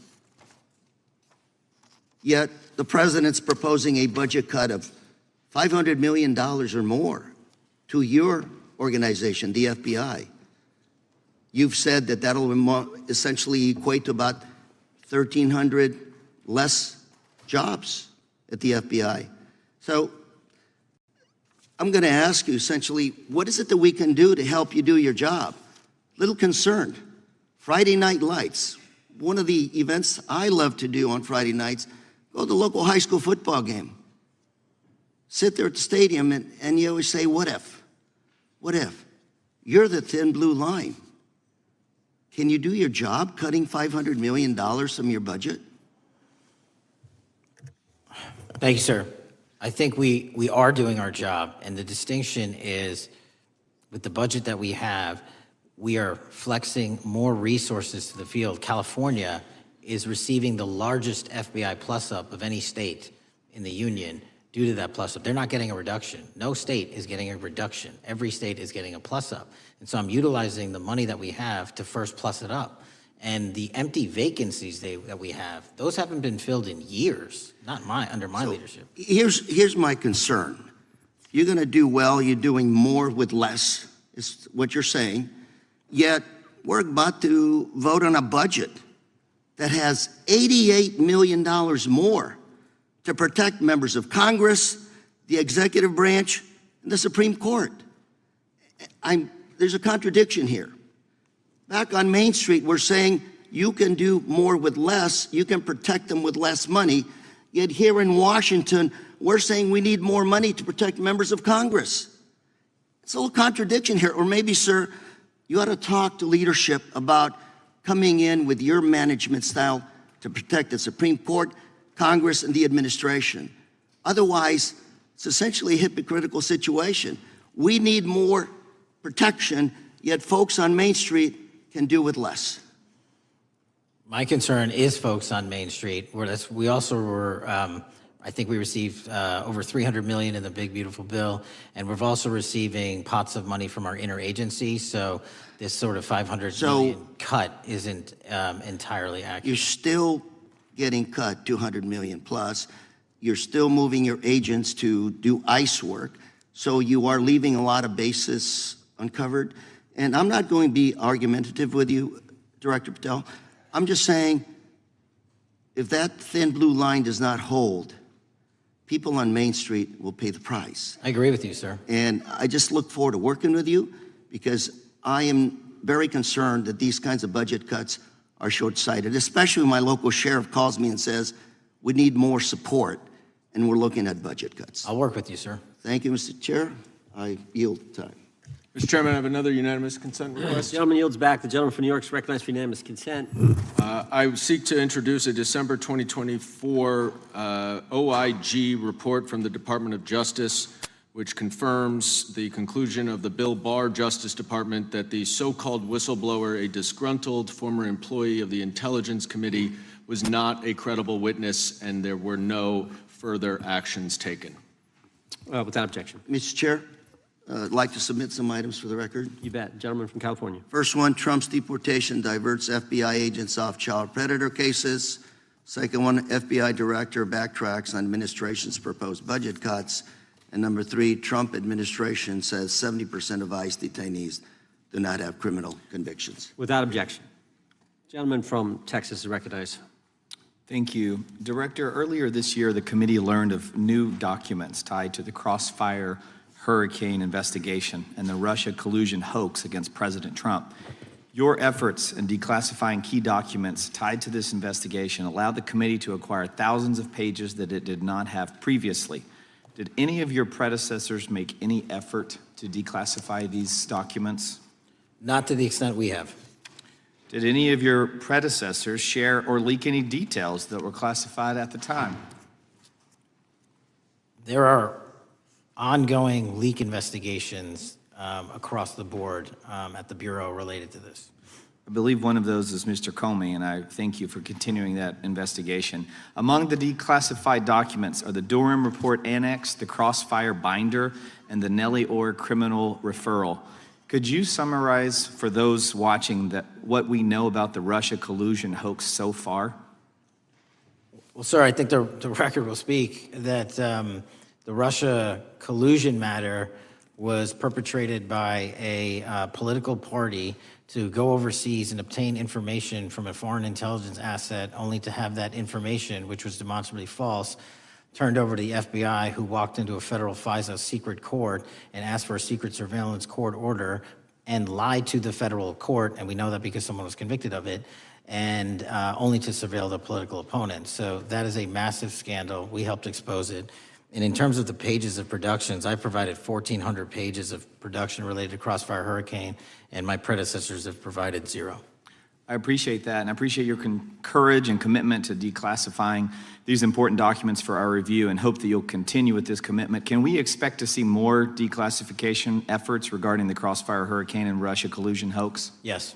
Yet the president's proposing a budget cut of $500 million or more to your organization, the FBI. You've said that that'll essentially equate to about 1,300 less jobs at the FBI. So I'm going to ask you essentially, what is it that we can do to help you do your job? Little concerned. Friday Night Lights. One of the events I love to do on Friday nights, go to the local high school football game. Sit there at the stadium and you always say, what if? What if? You're the thin blue line. Can you do your job cutting $500 million from your budget? Thank you, sir. I think we are doing our job, and the distinction is with the budget that we have, we are flexing more resources to the field. California is receiving the largest FBI plus-up of any state in the union due to that plus-up. They're not getting a reduction. No state is getting a reduction. Every state is getting a plus-up. And so I'm utilizing the money that we have to first plus it up. And the empty vacancies that we have, those haven't been filled in years, not under my leadership. Here's my concern. You're going to do well. You're doing more with less, is what you're saying. Yet we're about to vote on a budget that has $88 million more to protect members of Congress, the executive branch, and the Supreme Court. There's a contradiction here. Back on Main Street, we're saying you can do more with less, you can protect them with less money, yet here in Washington, we're saying we need more money to protect members of Congress. It's a little contradiction here. Or maybe, sir, you ought to talk to leadership about coming in with your management style to protect the Supreme Court, Congress, and the administration. Otherwise, it's essentially a hypocritical situation. We need more protection, yet folks on Main Street can do with less. My concern is folks on Main Street. We also were, I think we received over $300 million in the big, beautiful bill, and we're also receiving pots of money from our interagency, so this sort of $500 million cut isn't entirely accurate. You're still getting cut $200 million plus. You're still moving your agents to do ICE work, so you are leaving a lot of bases uncovered. And I'm not going to be argumentative with you, Director Patel. I'm just saying, if that thin blue line does not hold, people on Main Street will pay the price. I agree with you, sir. And I just look forward to working with you because I am very concerned that these kinds of budget cuts are short-sighted, especially when my local sheriff calls me and says, we need more support, and we're looking at budget cuts. I'll work with you, sir. Thank you, Mr. Chair. I yield time. Mr. Chairman, I have another unanimous consent request. The gentleman yields back. The gentleman from New York is recognized for unanimous consent. I seek to introduce a December 2024 OIG report from the Department of Justice, which confirms the conclusion of the Bill Barr Justice Department that the so-called whistleblower, a disgruntled former employee of the Intelligence Committee, was not a credible witness and there were no further actions taken. Without objection. Mr. Chair, I'd like to submit some items for the record. You bet. Gentleman from California. First one, Trump's deportation diverts FBI agents off child predator cases. Second one, FBI director backtracks on administration's proposed budget cuts. And number three, Trump administration says 70% of ICE detainees do not have criminal convictions. Without objection. Gentleman from Texas is recognized. Thank you. Director, earlier this year, the committee learned of new documents tied to the Crossfire hurricane investigation and the Russia collusion hoax against President Trump. Your efforts in declassifying key documents tied to this investigation allowed the committee to acquire thousands of pages that it did not have previously. Did any of your predecessors make any effort to declassify these documents? Not to the extent we have. Did any of your predecessors share or leak any details that were classified at the time? There are ongoing leak investigations across the board at the Bureau related to this. I believe one of those is Mr. Comey, and I thank you for continuing that investigation. Among the declassified documents are the Durham Report Annex, the Crossfire Binder, and the Nellie Orr Criminal Referral. Could you summarize for those watching what we know about the Russia collusion hoax so far? Well, sir, I think the record will speak that the Russia collusion matter was perpetrated by a political party to go overseas and obtain information from a foreign intelligence asset, only to have that information, which was demonstrably false, turned over to the FBI, who walked into a federal FISA secret court and asked for a secret surveillance court order and lied to the federal court, and we know that because someone was convicted of it, and only to surveil the political opponent. So that is a massive scandal. We helped expose it. And in terms of the pages of productions, I provided 1,400 pages of production related to Crossfire Hurricane, and my predecessors have provided 0. I appreciate that, and I appreciate your courage and commitment to declassifying these important documents for our review, and hope that you'll continue with this commitment. Can we expect to see more declassification efforts regarding the Crossfire Hurricane and Russia collusion hoax? Yes.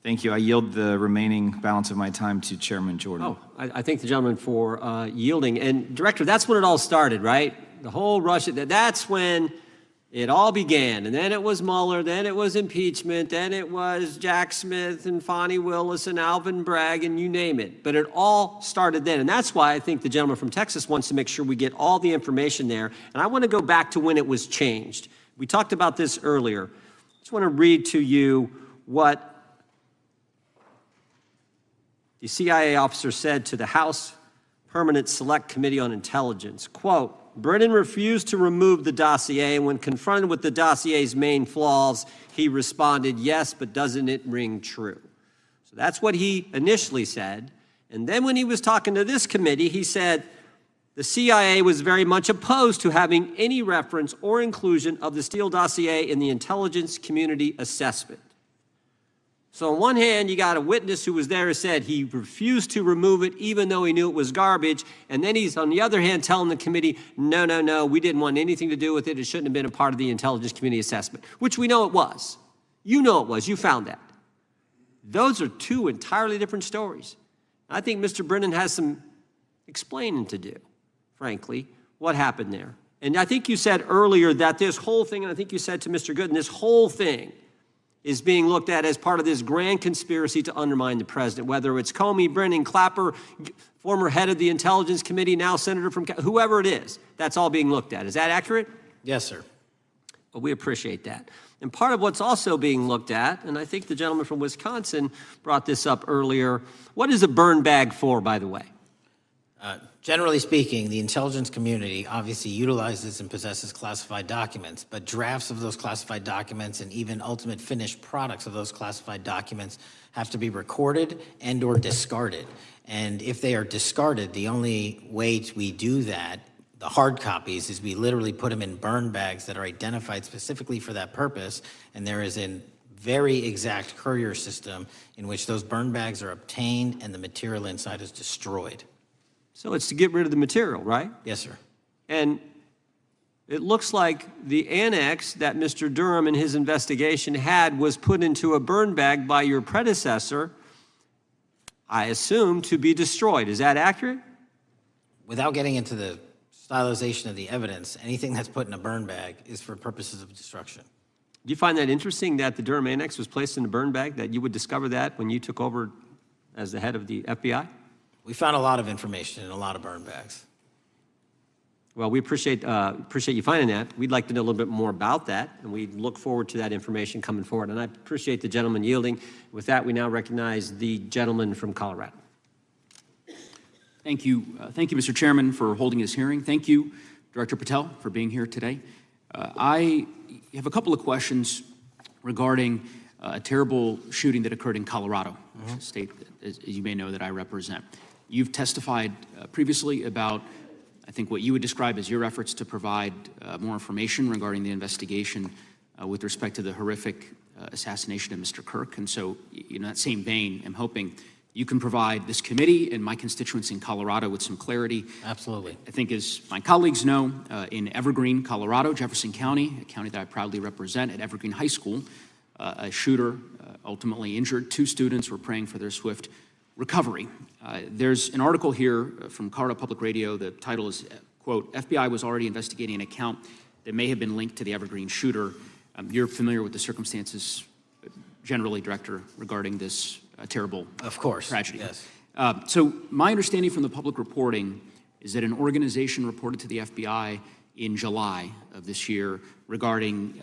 Thank you. I yield the remaining balance of my time to Chairman Jordan. Oh, I thank the gentleman for yielding. And Director, that's when it all started, right? The whole Russia, that's when it all began. And then it was Mueller, then it was impeachment, then it was Jack Smith and Fonnie Willis and Alvin Bragg and you name it. But it all started then. And that's why I think the gentleman from Texas wants to make sure we get all the information there. And I want to go back to when it was changed. We talked about this earlier. I just want to read to you what the CIA officer said to the House Permanent Select Committee on Intelligence, quote, Brennan refused to remove the dossier, and when confronted with the dossier's main flaws, he responded, yes, but doesn't it ring true? So that's what he initially said. And then when he was talking to this committee, he said the CIA was very much opposed to having any reference or inclusion of the Steele dossier in the intelligence community assessment. So on one hand, you got a witness who was there who said he refused to remove it even though he knew it was garbage. And then he's, on the other hand, telling the committee, no, we didn't want anything to do with it. It shouldn't have been a part of the intelligence community assessment, which we know it was. You know it was. You found that. Those are two entirely different stories. I think Mr. Brennan has some explaining to do, frankly, what happened there. And I think you said earlier that this whole thing, and I think you said to Mr. Gooden, this whole thing is being looked at as part of this grand conspiracy to undermine the president, whether it's Comey, Brennan, Clapper, former head of the Intelligence Committee, now senator from, whoever it is, that's all being looked at. Is that accurate? Yes, sir. Well, we appreciate that. And part of what's also being looked at, and I think the gentleman from Wisconsin brought this up earlier, what is a burn bag for, by the way? Generally speaking, the intelligence community obviously utilizes and possesses classified documents, but drafts of those classified documents and even ultimate finished products of those classified documents have to be recorded and or discarded. And if they are discarded, the only way we do that, the hard copies, is we literally put them in burn bags that are identified specifically for that purpose, and there is a very exact courier system in which those burn bags are obtained and the material inside is destroyed. So it's to get rid of the material, right? Yes, sir. And it looks like the annex that Mr. Durham in his investigation had was put into a burn bag by your predecessor, I assume, to be destroyed. Is that accurate? Without getting into the stylization of the evidence, anything that's put in a burn bag is for purposes of destruction. Do you find that interesting that the Durham annex was placed in a burn bag, that you would discover that when you took over as the head of the FBI? We found a lot of information in a lot of burn bags. Well, we appreciate you finding that. We'd like to know a little bit more about that, and we look forward to that information coming forward. And I appreciate the gentleman yielding. With that, we now recognize the gentleman from Colorado. Thank you, Mr. Chairman, for holding this hearing. Thank you, Director Patel, for being here today. I have a couple of questions regarding a terrible shooting that occurred in Colorado, a state, as you may know, that I represent. You've testified previously about, I think, what you would describe as your efforts to provide more information regarding the investigation with respect to the horrific assassination of Mr. Kirk. And so, in that same vein, I'm hoping you can provide this committee and my constituents in Colorado with some clarity. Absolutely. I think, as my colleagues know, in Evergreen, Colorado, Jefferson County, a county that I proudly represent, at Evergreen High School, a shooter ultimately injured 2 students. We're praying for their swift recovery. There's an article here from Colorado Public Radio. The title is, quote, FBI was already investigating an account that may have been linked to the Evergreen shooter. You're familiar with the circumstances generally, Director, regarding this terrible tragedy. Yes. So my understanding from the public reporting is that an organization reported to the FBI in July of this year regarding,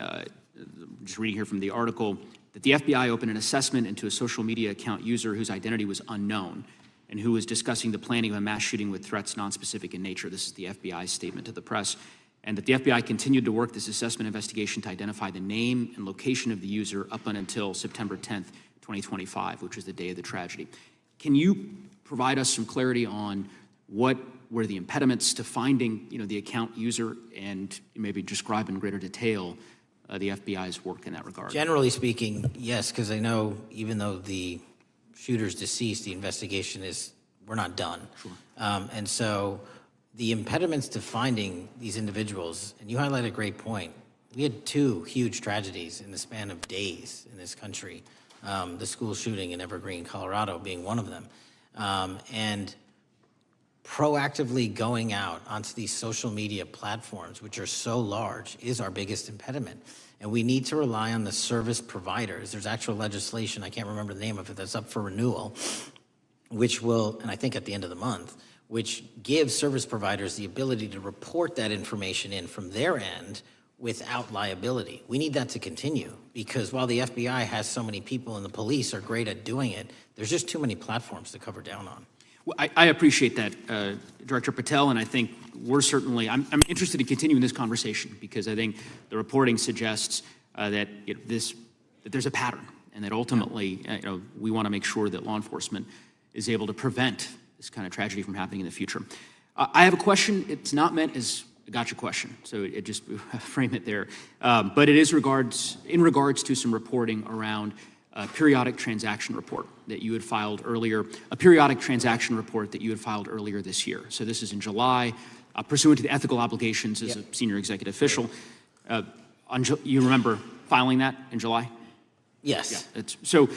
just reading here from the article, that the FBI opened an assessment into a social media account user whose identity was unknown and who was discussing the planning of a mass shooting with threats nonspecific in nature. This is the FBI's statement to the press. And that the FBI continued to work this assessment investigation to identify the name and location of the user up until September 10th, 2025, which was the day of the tragedy. Can you provide us some clarity on what were the impediments to finding, the account user, and maybe describe in greater detail the FBI's work in that regard? Generally speaking, yes, because I know even though the shooter's deceased, the investigation we're not done. Sure. And so the impediments to finding these individuals, and you highlight a great point. We had 2 huge tragedies in the span of days in this country, the school shooting in Evergreen, Colorado being one of them. And proactively going out onto these social media platforms, which are so large, is our biggest impediment. And we need to rely on the service providers. There's actual legislation, I can't remember the name of it, that's up for renewal, which will, and I think at the end of the month, which gives service providers the ability to report that information in from their end without liability. We need that to continue, because while the FBI has so many people and the police are great at doing it, there's just too many platforms to cover down on. Well, I appreciate that, Director Patel, and I think we're certainly, I'm interested in continuing this conversation, because I think the reporting suggests that there's a pattern, and that ultimately we want to make sure that law enforcement is able to prevent this kind of tragedy from happening in the future. I have a question. It's not meant as a gotcha question, so it just frame it there. But it is in regards to some reporting around a periodic transaction report that you had filed earlier, this year. So this is in July, pursuant to the ethical obligations as a senior executive official. You remember filing that in July? Yes. Yeah, so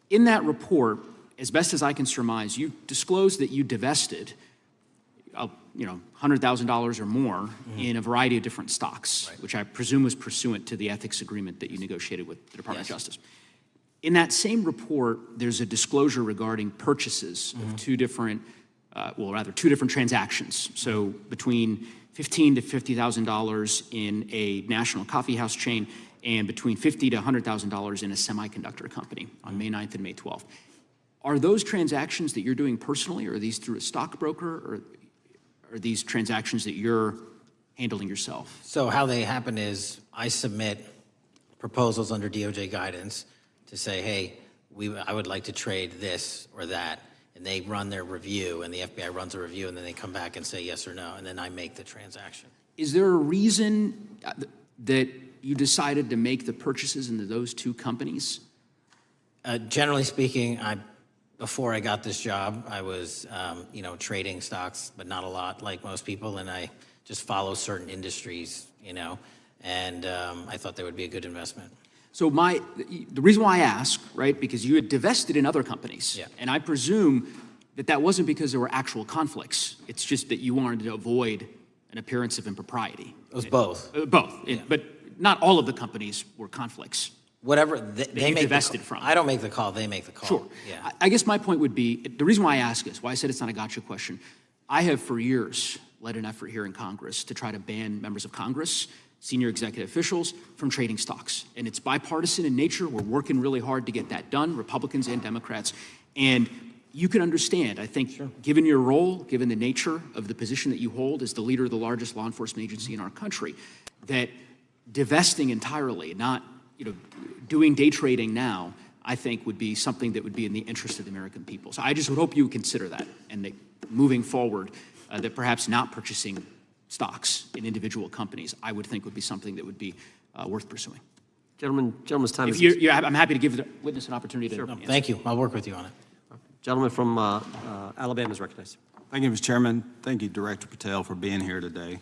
in that report, as best as I can surmise, you disclosed that you divested, $100,000 or more in a variety of different stocks, which I presume was pursuant to the ethics agreement that you negotiated with the Department of Justice. In that same report, there's a disclosure regarding purchases of two different transactions. So between $15,000 to $50,000 in a national coffee house chain, and between $50,000 to $100,000 in a semiconductor company on May 9th and May 12th. Are those transactions that you're doing personally, or are these through a stockbroker, or are these transactions that you're handling yourself? So how they happen is I submit proposals under DOJ guidance to say, hey, I would like to trade this or that, and they run their review, and the FBI runs a review, and then they come back and say yes or no, and then I make the transaction. Is there a reason that you decided to make the purchases into those 2 companies? Generally speaking, before I got this job, I was, trading stocks, but not a lot, like most people, and I just follow certain industries, and I thought they would be a good investment. So the reason why I ask, right, because you had divested in other companies, and I presume that wasn't because there were actual conflicts. It's just that you wanted to avoid an appearance of impropriety. It was both. Both, but not all of the companies were conflicts. Whatever they make divested from. I don't make the call, they make the call. Sure. Yeah. I guess my point would be, the reason why I ask is, why I said it's not a gotcha question, I have for years led an effort here in Congress to try to ban members of Congress, senior executive officials, from trading stocks. And it's bipartisan in nature. We're working really hard to get that done, Republicans and Democrats. And you can understand, I think, given your role, given the nature of the position that you hold as the leader of the largest law enforcement agency in our country, that divesting entirely, not doing day trading now, I think would be something that would be in the interest of the American people. So I just would hope you would consider that, and that moving forward, that perhaps not purchasing stocks in individual companies, I would think would be something that would be worth pursuing. Gentleman's time is... I'm happy to give the witness an opportunity to... Thank you. I'll work with you on it. Gentleman from Alabama is recognized. Thank you, Mr. Chairman. Thank you, Director Patel, for being here today.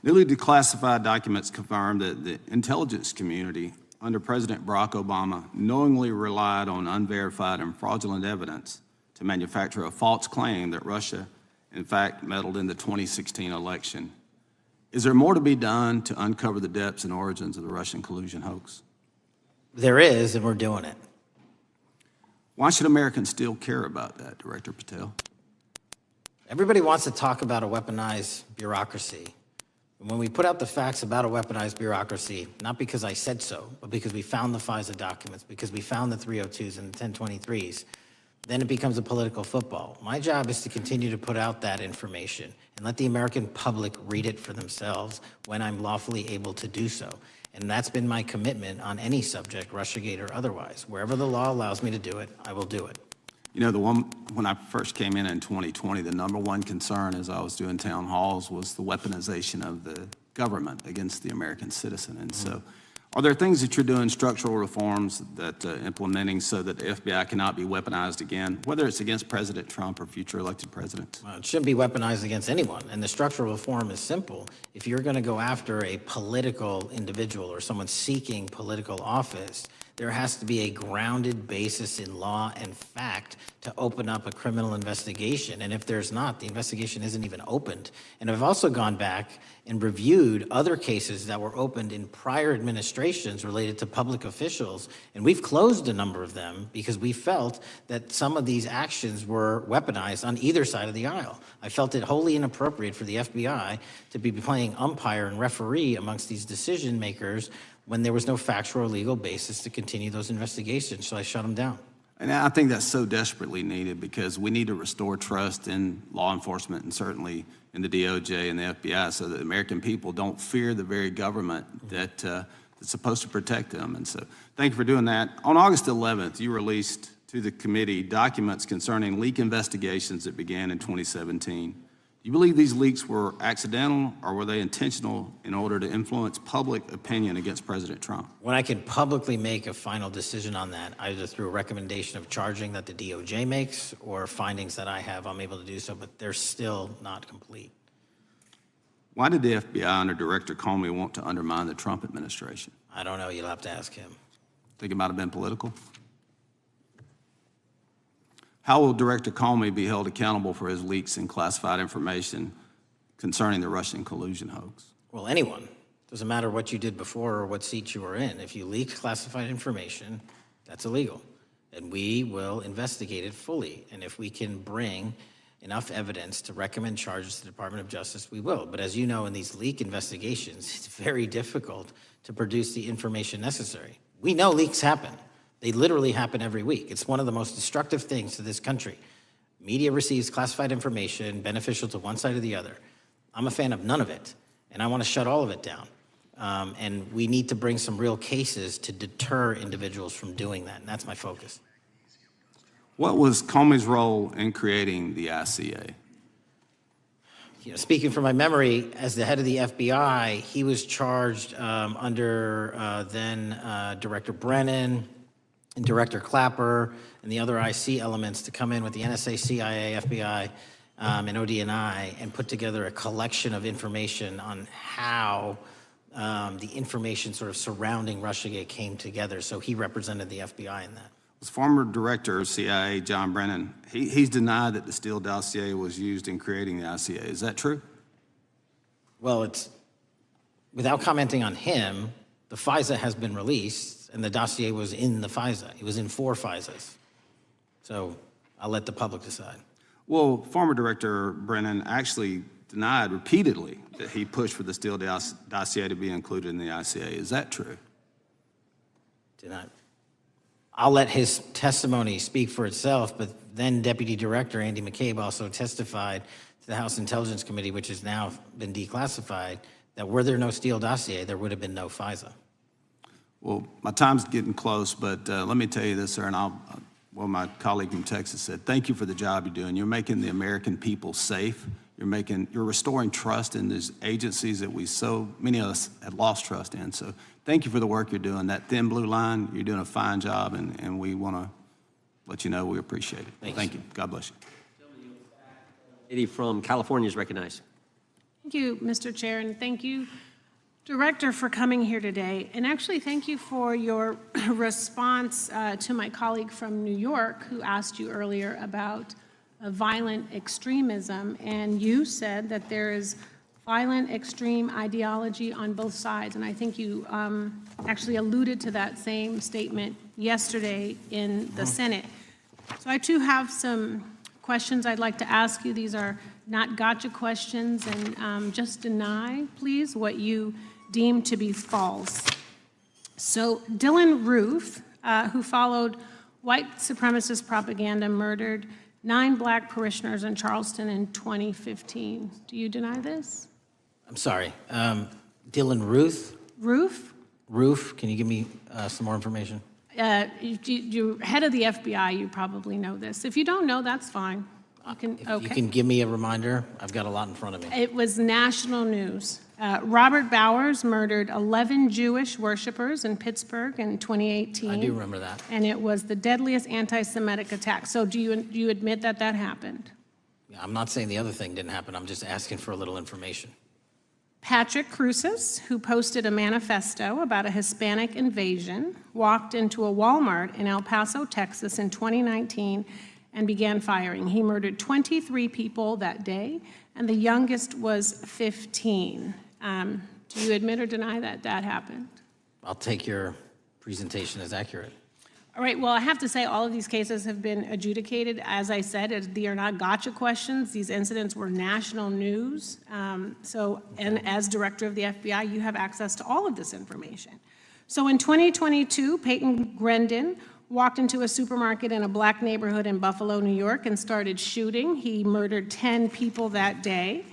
Newly declassified documents confirm that the intelligence community under President Barack Obama knowingly relied on unverified and fraudulent evidence to manufacture a false claim that Russia, in fact, meddled in the 2016 election. Is there more to be done to uncover the depths and origins of the Russian collusion hoax? There is, and we're doing it. Why should Americans still care about that, Director Patel? Everybody wants to talk about a weaponized bureaucracy. And when we put out the facts about a weaponized bureaucracy, not because I said so, but because we found the FISA documents, because we found the 302s and the 1023s, then it becomes a political football. My job is to continue to put out that information and let the American public read it for themselves when I'm lawfully able to do so. And that's been my commitment on any subject, Russiagate or otherwise. Wherever the law allows me to do it, I will do it. You know, when I first came in 2020, the number one concern as I was doing town halls was the weaponization of the government against the American citizen. And so are there things that you're doing, structural reforms that implementing so that the FBI cannot be weaponized again, whether it's against President Trump or future elected presidents? Well, it shouldn't be weaponized against anyone. And the structural reform is simple. If you're going to go after a political individual or someone seeking political office, there has to be a grounded basis in law and fact to open up a criminal investigation. And if there's not, the investigation isn't even opened. And I've also gone back and reviewed other cases that were opened in prior administrations related to public officials, and we've closed a number of them because we felt that some of these actions were weaponized on either side of the aisle. I felt it wholly inappropriate for the FBI to be playing umpire and referee amongst these decision makers when there was no factual or legal basis to continue those investigations, so I shut them down. And I think that's so desperately needed because we need to restore trust in law enforcement and certainly in the DOJ and the FBI so that the American people don't fear the very government that's supposed to protect them. And so thank you for doing that. On August 11th, you released to the committee documents concerning leak investigations that began in 2017. Do you believe these leaks were accidental or were they intentional in order to influence public opinion against President Trump? When I can publicly make a final decision on that, either through a recommendation of charging that the DOJ makes or findings that I have, I'm able to do so, but they're still not complete. Why did the FBI under Director Comey want to undermine the Trump administration? I don't know. You'll have to ask him. Think it might have been political? How will Director Comey be held accountable for his leaks and classified information concerning the Russian collusion hoax? Well, anyone. Doesn't matter what you did before or what seat you were in. If you leak classified information, that's illegal. And we will investigate it fully. And if we can bring enough evidence to recommend charges to the Department of Justice, we will. But as you know, in these leak investigations, it's very difficult to produce the information necessary. We know leaks happen. They literally happen every week. It's one of the most destructive things to this country. Media receives classified information beneficial to one side or the other. I'm a fan of none of it, and I want to shut all of it down. And we need to bring some real cases to deter individuals from doing that, and that's my focus. What was Comey's role in creating the ICA? You know, speaking from my memory, as the head of the FBI, he was charged under then Director Brennan, and Director Clapper and the other IC elements to come in with the NSA, CIA, FBI, and ODNI and put together a collection of information on how the information sort of surrounding Russiagate came together. So he represented the FBI in that. Was former Director of CIA, John Brennan, he's denied that the Steele dossier was used in creating the ICA. Is that true? Well, it's, without commenting on him, the FISA has been released, and the dossier was in the FISA. It was in 4 FISAs. So I'll let the public decide. Well, former Director Brennan actually denied repeatedly that he pushed for the Steele dossier to be included in the ICA. Is that true? Denied. I'll let his testimony speak for itself, but then Deputy Director Andy McCabe also testified to the House Intelligence Committee, which has now been declassified, that were there no Steele dossier, there would have been no FISA. Well, my time's getting close, but let me tell you this, sir, and well, my colleague from Texas said, thank you for the job you're doing. You're making the American people safe. You're restoring trust in these agencies that so many of us had lost trust in. So thank you for the work you're doing. That thin blue line, you're doing a fine job, and we want to let you know we appreciate it. Thank you. God bless you. Lady from California is recognized. Thank you, Mr. Chair, and thank you, Director, for coming here today. And actually, thank you for your response to my colleague from New York who asked you earlier about violent extremism. And you said that there is violent extreme ideology on both sides. And I think you actually alluded to that same statement yesterday in the Senate. So I too have some questions I'd like to ask you. These are not gotcha questions, and just deny, please, what you deem to be false. So Dylan Roof, who followed white supremacist propaganda, murdered 9 black parishioners in Charleston in 2015. Do you deny this? I'm sorry. Dylan Ruth? Roof? Can you give me some more information? You're head of the FBI, you probably know this. If you don't know, that's fine. If you can give me a reminder, I've got a lot in front of me. It was national news. Robert Bowers murdered 11 Jewish worshipers in Pittsburgh in 2018. I do remember that. And it was the deadliest anti-Semitic attack. So do you admit that that happened? Yeah, I'm not saying the other thing didn't happen. I'm just asking for a little information. Patrick Cruces, who posted a manifesto about a Hispanic invasion, walked into a Walmart in El Paso, Texas in 2019 and began firing. He murdered 23 people that day, and the youngest was 15. Do you admit or deny that that happened? I'll take your presentation as accurate. All right, well, I have to say all of these cases have been adjudicated. As I said, they are not gotcha questions. These incidents were national news. And as director of the FBI, you have access to all of this information. So in 2022, Peyton Grendon walked into a supermarket in a black neighborhood in Buffalo, New York, and started shooting. He murdered 10 people that day.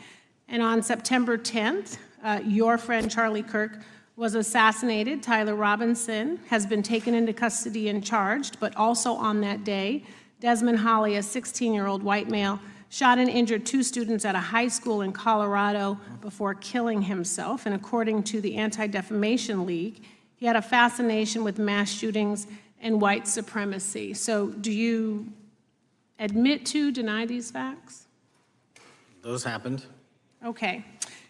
And on September 10th, your friend Charlie Kirk was assassinated. Tyler Robinson has been taken into custody and charged, but also on that day, Desmond Holley, a 16-year-old white male, shot and injured 2 students at a high school in Colorado before killing himself. And according to the Anti-Defamation League, he had a fascination with mass shootings and white supremacy. So do you admit to, deny these facts? Those happened. Okay.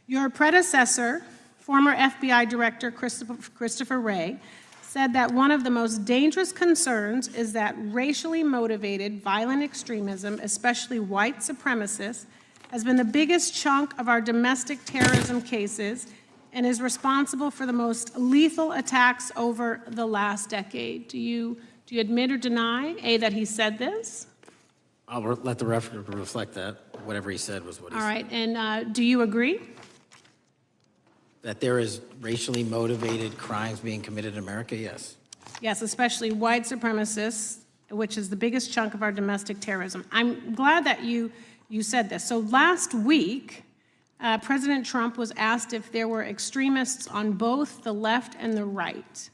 Your predecessor, former FBI Director Christopher Wray, said that one of the most dangerous concerns is that racially motivated violent extremism, especially white supremacists, has been the biggest chunk of our domestic terrorism cases and is responsible for the most lethal attacks over the last decade. Do you admit or deny, A, that he said this? I'll let the record reflect that. Whatever he said was what he said. All right, and do you agree? That there is racially motivated crimes being committed in America, yes. Yes, especially white supremacists, which is the biggest chunk of our domestic terrorism. I'm glad that you said this. So last week, President Trump was asked if there were extremists on both the left and the right.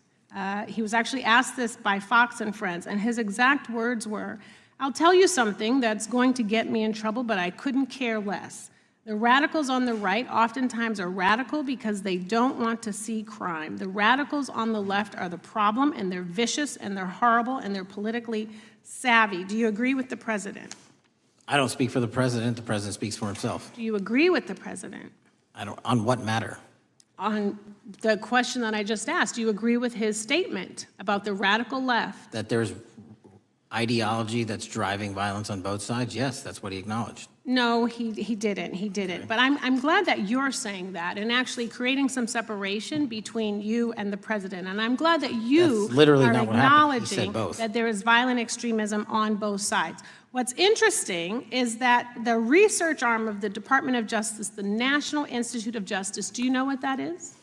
He was actually asked this by Fox and Friends, and his exact words were, "I'll tell you something that's going to get me in trouble, but I couldn't care less. The radicals on the right oftentimes are radical because they don't want to see crime. The radicals on the left are the problem, and they're vicious, and they're horrible, and they're politically savvy." Do you agree with the president? I don't speak for the president. The president speaks for himself. Do you agree with the president? I don't. On what matter? On the question that I just asked, do you agree with his statement about the radical left? That there's ideology that's driving violence on both sides? Yes, that's what he acknowledged. No, he didn't. He didn't. But I'm glad that you're saying that and actually creating some separation between you and the president. And I'm glad that you That's literally are not what happened. He said acknowledging both. that there is violent extremism on both sides. What's interesting is that the research arm of the Department of Justice, the National Institute of Justice, do you know what that is?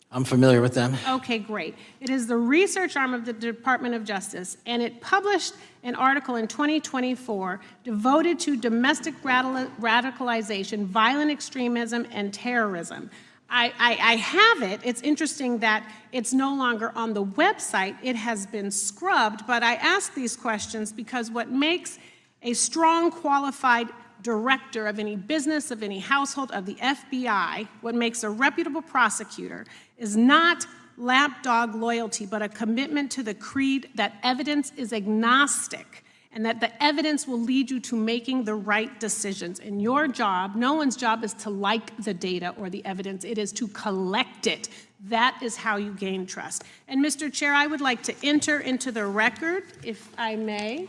I'm familiar with them. Okay, great. It is the research arm of the Department of Justice, and it published an article in 2024 devoted to domestic radicalization, violent extremism, and terrorism. I have it. It's interesting that it's no longer on the website. It has been scrubbed, but I ask these questions because what makes a strong, qualified director of any business, of any household, of the FBI, what makes a reputable prosecutor is not lapdog loyalty, but a commitment to the creed that evidence is agnostic. and that the evidence will lead you to making the right decisions. And your job, no one's job is to like the data or the evidence, it is to collect it. That is how you gain trust. And Mr. Chair, I would like to enter into the record, if I may.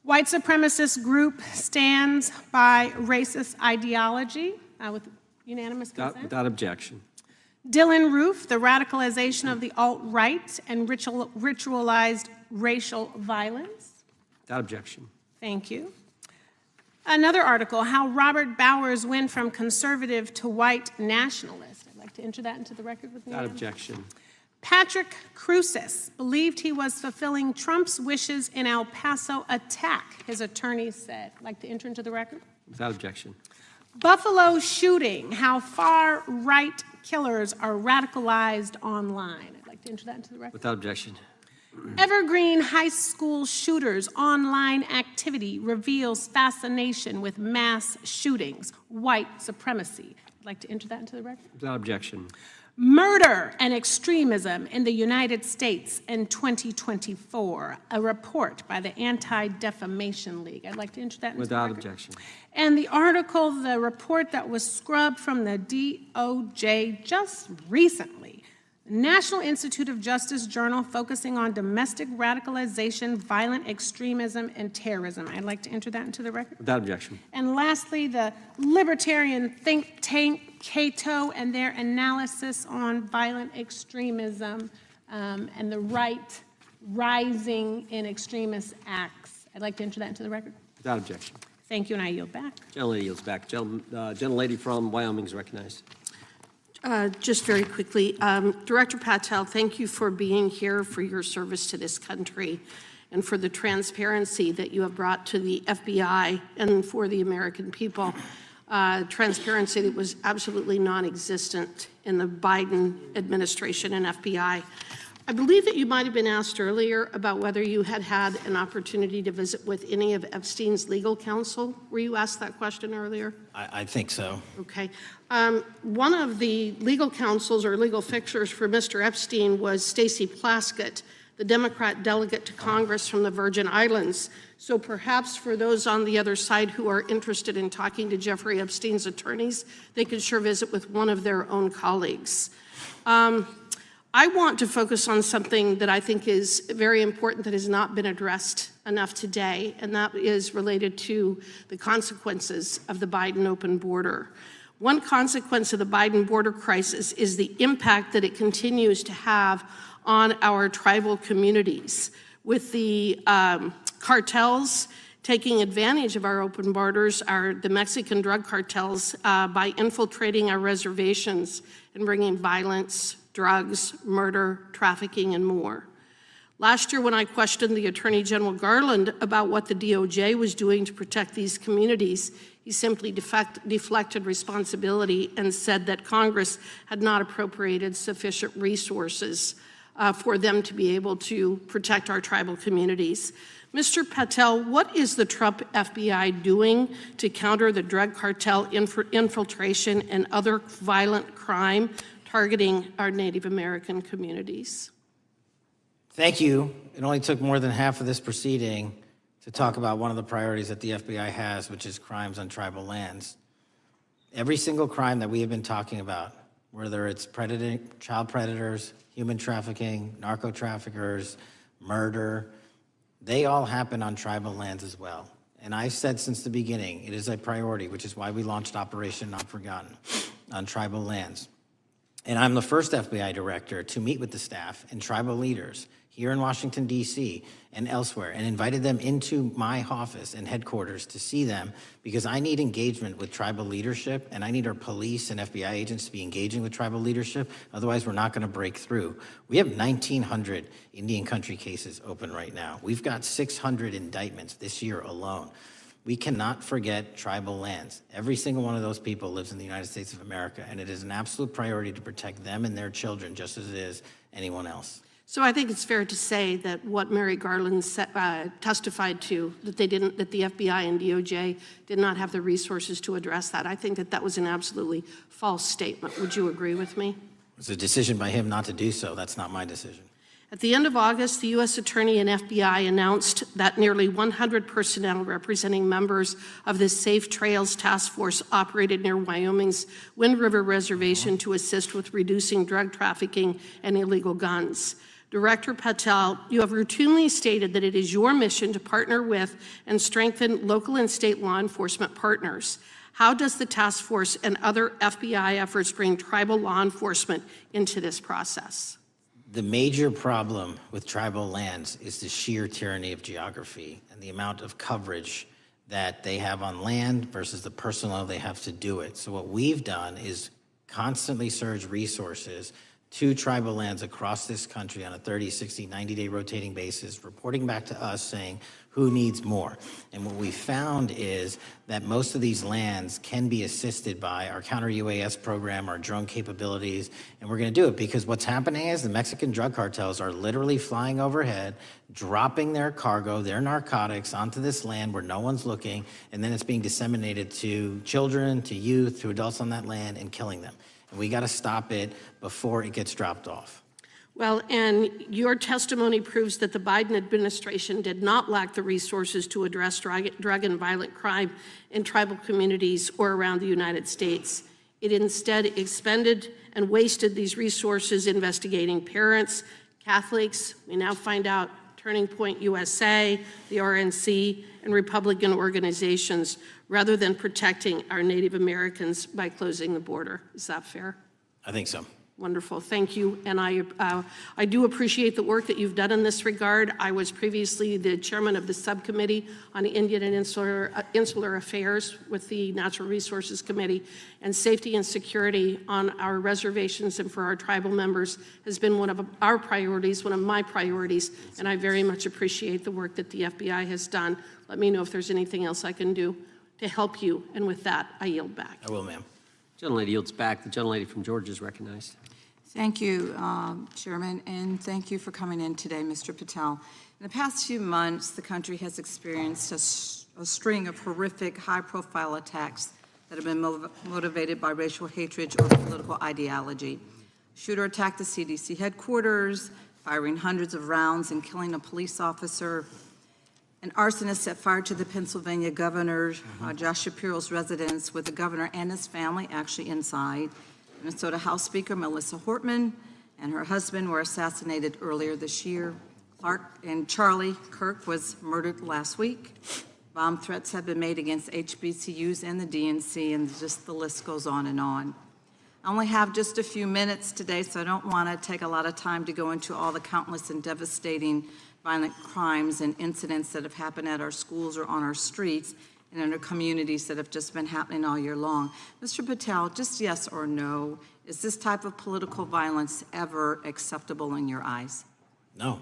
White supremacist group stands by racist ideology with unanimous consent. Without objection. Dylan Roof, the radicalization of the alt-right and ritualized racial violence. Without objection. Thank you. Another article, how Robert Bowers went from conservative to white nationalist. I'd like to enter that into the record with me. Without objection. Patrick Cruces believed he was fulfilling Trump's wishes in El Paso attack, his attorney said. I'd like to enter into the record. Without objection. Buffalo shooting, how far-right killers are radicalized online. I'd like to enter that into the record. Without objection. Evergreen High School shooters' online activity reveals fascination with mass shootings, white supremacy. I'd like to enter that into the record. Without objection. Murder and extremism in the United States in 2024, a report by the Anti-Defamation League. I'd like to enter that into the record. Without objection. And the article, the report that was scrubbed from the DOJ just recently, National Institute of Justice Journal focusing on domestic radicalization, violent extremism, and terrorism. I'd like to enter that into the record. Without objection. And lastly, the libertarian think tank Cato and their analysis on violent extremism and the right rising in extremist acts. I'd like to enter that into the record. Without objection. Thank you, and I yield back. Gentlelady yields back. Gentlelady from Wyoming is recognized. Just very quickly, Director Patel, thank you for being here, for your service to this country, and for the transparency that you have brought to the FBI and for the American people. Transparency that was absolutely non-existent in the Biden administration and FBI. I believe that you might have been asked earlier about whether you had had an opportunity to visit with any of Epstein's legal counsel. Were you asked that question earlier? I think so. Okay. One of the legal counsels or legal fixers for Mr. Epstein was Stacey Plaskett, the Democrat delegate to Congress from the Virgin Islands. So perhaps for those on the other side who are interested in talking to Jeffrey Epstein's attorneys, they could sure visit with one of their own colleagues. I want to focus on something that I think is very important that has not been addressed enough today, and that is related to the consequences of the Biden open border. One consequence of the Biden border crisis is the impact that it continues to have on our tribal communities, with the cartels taking advantage of our open borders, the Mexican drug cartels, by infiltrating our reservations and bringing violence, drugs, murder, trafficking, and more. Last year, when I questioned the Attorney General Garland about what the DOJ was doing to protect these communities, he simply deflected responsibility and said that Congress had not appropriated sufficient resources for them to be able to protect our tribal communities. Mr. Patel, what is the Trump FBI doing to counter the drug cartel infiltration and other violent crime targeting our Native American communities? Thank you. It only took more than half of this proceeding to talk about one of the priorities that the FBI has, which is crimes on tribal lands. Every single crime that we have been talking about, whether it's child predators, human trafficking, narco traffickers, murder, they all happen on tribal lands as well. And I've said since the beginning, it is a priority, which is why we launched Operation Not Forgotten on tribal lands. And I'm the first FBI director to meet with the staff and tribal leaders here in Washington, D.C. and elsewhere, and invited them into my office and headquarters to see them, because I need engagement with tribal leadership, and I need our police and FBI agents to be engaging with tribal leadership. Otherwise, we're not going to break through. We have 1,900 Indian country cases open right now. We've got 600 indictments this year alone. We cannot forget tribal lands. Every single one of those people lives in the United States of America, and it is an absolute priority to protect them and their children just as it is anyone else. So I think it's fair to say that what Mary Garland testified to, that the FBI and DOJ did not have the resources to address that. I think that was an absolutely false statement. Would you agree with me? It's a decision by him not to do so. That's not my decision. At the end of August, the U.S. Attorney and FBI announced that nearly 100 personnel representing members of the Safe Trails Task Force operated near Wyoming's Wind River Reservation to assist with reducing drug trafficking and illegal guns. Director Patel, you have routinely stated that it is your mission to partner with and strengthen local and state law enforcement partners. How does the task force and other FBI efforts bring tribal law enforcement into this process? The major problem with tribal lands is the sheer tyranny of geography and the amount of coverage that they have on land versus the personnel they have to do it. So what we've done is constantly surge resources to tribal lands across this country on a 30, 60, 90-day rotating basis, reporting back to us saying who needs more. And what we found is that most of these lands can be assisted by our counter-UAS program, our drone capabilities, and we're gonna do it because what's happening is the Mexican drug cartels are literally flying overhead, dropping their cargo, their narcotics onto this land where no one's looking, and then it's being disseminated to children, to youth, to adults on that land and killing them. And we gotta stop it before it gets dropped off. Well, and your testimony proves that the Biden administration did not lack the resources to address drug and violent crime in tribal communities or around the United States. It instead expended and wasted these resources investigating parents, Catholics, we now find out Turning Point USA, the RNC, and Republican organizations, rather than protecting our Native Americans by closing the border. Is that fair? I think so. Wonderful, thank you. And I do appreciate the work that you've done in this regard. I was previously the chairman of the subcommittee on Indian and Insular Affairs with the Natural Resources Committee, and safety and security on our reservations and for our tribal members has been one of our priorities, one of my priorities, and I very much appreciate the work that the FBI has done. Let me know if there's anything else I can do to help you, and with that, I yield back. I will, ma'am. Gentlelady yields back. The gentlelady from Georgia is recognized. Thank you, Chairman, and thank you for coming in today, Mr. Patel. In the past few months, the country has experienced a string of horrific, high-profile attacks that have been motivated by racial hatred or political ideology. Shooter attacked the CDC headquarters, firing hundreds of rounds and killing a police officer. An arsonist set fire to the Pennsylvania governor, Josh Shapiro's residence, with the governor and his family actually inside. Minnesota House Speaker Melissa Hortman and her husband were assassinated earlier this year. Clark and Charlie Kirk was murdered last week. Bomb threats have been made against HBCUs and the DNC, and just the list goes on and on. I only have just a few minutes today, so I don't want to take a lot of time to go into all the countless and devastating violent crimes and incidents that have happened at our schools or on our streets and in our communities that have just been happening all year long. Mr. Patel, just yes or no, is this type of political violence ever acceptable in your eyes? No.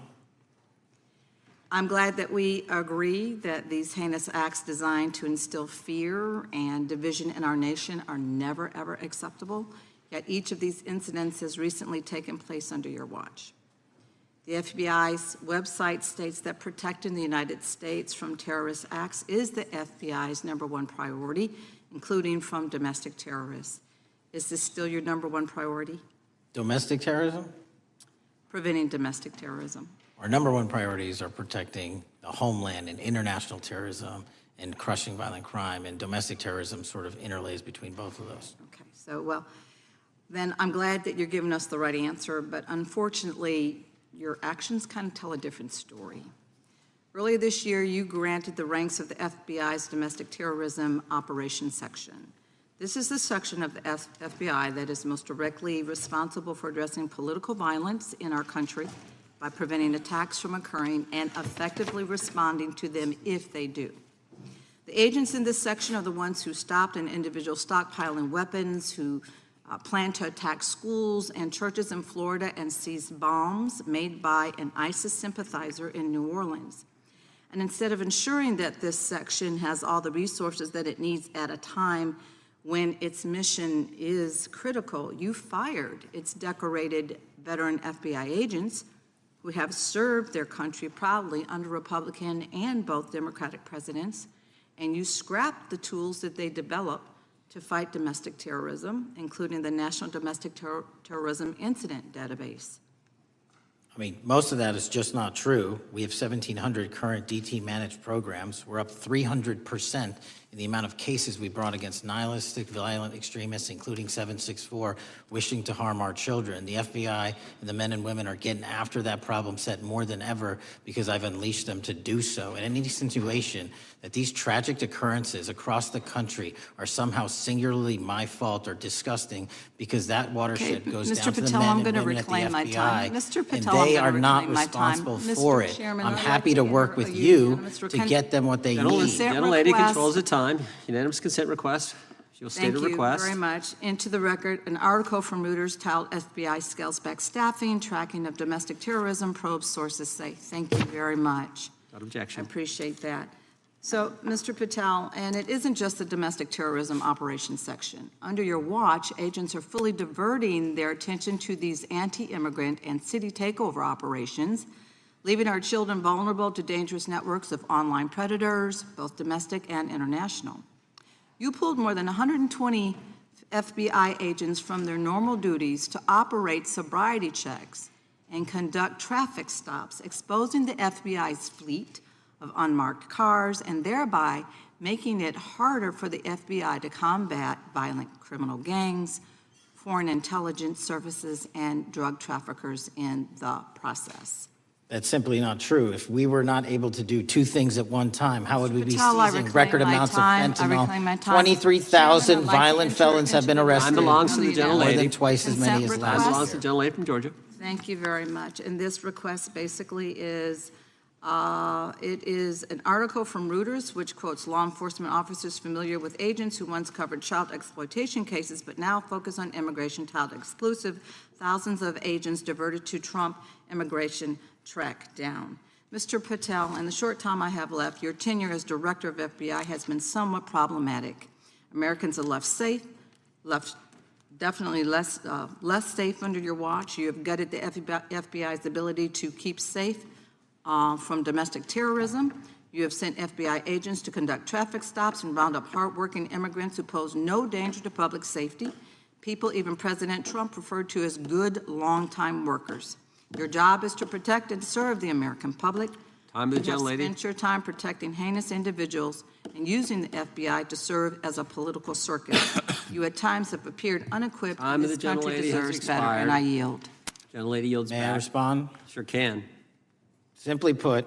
I'm glad that we agree that these heinous acts designed to instill fear and division in our nation are never, ever acceptable, yet each of these incidents has recently taken place under your watch. The FBI's website states that protecting the United States from terrorist acts is the FBI's #1 priority, including from domestic terrorists. Is this still your #1 priority? Domestic terrorism? Preventing domestic terrorism. Our #1 priorities are protecting the homeland and international terrorism and crushing violent crime, and domestic terrorism sort of interlays between both of those. Okay, so well, then I'm glad that you're giving us the right answer, but unfortunately, your actions kind of tell a different story. Earlier this year, you granted the ranks of the FBI's Domestic Terrorism Operations Section. This is the section of the FBI that is most directly responsible for addressing political violence in our country by preventing attacks from occurring and effectively responding to them if they do. The agents in this section are the ones who stopped an individual stockpiling weapons, who planned to attack schools and churches in Florida and seized bombs made by an ISIS sympathizer in New Orleans. And instead of ensuring that this section has all the resources that it needs at a time when its mission is critical, you fired its decorated veteran FBI agents who have served their country proudly under Republican and both Democratic presidents, and you scrapped the tools that they developed to fight domestic terrorism, including the National Domestic Terrorism Incident Database. I mean, most of that is just not true. We have 1,700 current DT managed programs. We're up 300% in the amount of cases we brought against nihilistic, violent extremists, including 764, wishing to harm our children. The FBI and the men and women are getting after that problem set more than ever because I've unleashed them to do so. And any insinuation that these tragic occurrences across the country are somehow singularly my fault or disgusting because that watershed goes Mr. down to the Patel, men I'm and going to women at the reclaim my time. FBI, Mr. Patel, and I'm they going are to not reclaim my time. responsible Mr. for it. Chairman, I'm I'd happy like to to work with enter a you unanimous to get them what they Gentleman- need. Gentlelady request. controls the time. Unanimous consent request. She'll state a request. Thank you very much. Into the record, an article from Reuters titled FBI Scales Back Staffing, Tracking of Domestic Terrorism, Probes Sources Say. Thank you very much. Without objection. I appreciate that. So, Mr. Patel, and it isn't just the domestic terrorism operations section. Under your watch, agents are fully diverting their attention to these anti-immigrant and city takeover operations, leaving our children vulnerable to dangerous networks of online predators, both domestic and international. You pulled more than 120 FBI agents from their normal duties to operate sobriety checks and conduct traffic stops, exposing the FBI's fleet of unmarked cars and thereby making it harder for the FBI to combat violent criminal gangs, foreign intelligence services, and drug traffickers in the process. That's simply not true. If we were not able to do two things at one time, how would we be Patel, I seizing reclaim record my amounts of time. I reclaim my fentanyl? time. 23,000 Chairman, I'd like to violent enter felons have into been the arrested. Time belongs to the More gentlelady. than twice as many as Consent last Time belongs request. to the gentlelady from Georgia. Thank you very much. And this request basically is, it is an article from Reuters which quotes law enforcement officers familiar with agents who once covered child exploitation cases but now focus on immigration child exclusive. Thousands of agents diverted to Trump immigration track down. Mr. Patel, in the short time I have left, your tenure as director of FBI has been somewhat problematic. Americans are left safe, definitely less safe under your watch. You have gutted the FBI's ability to keep safe from domestic terrorism. You have sent FBI agents to conduct traffic stops and round up hardworking immigrants who pose no danger to public safety. People even President Trump referred to as good, long-time workers. Your job is to protect and serve the American public. Time to the You have gentlelady. spent your time protecting heinous individuals and using the FBI to serve as a political circus. You at times have appeared unequipped. Time to This the country gentlelady has deserves better, and expired. I yield. Gentlelady yields May I back. respond? Sure can. Simply put,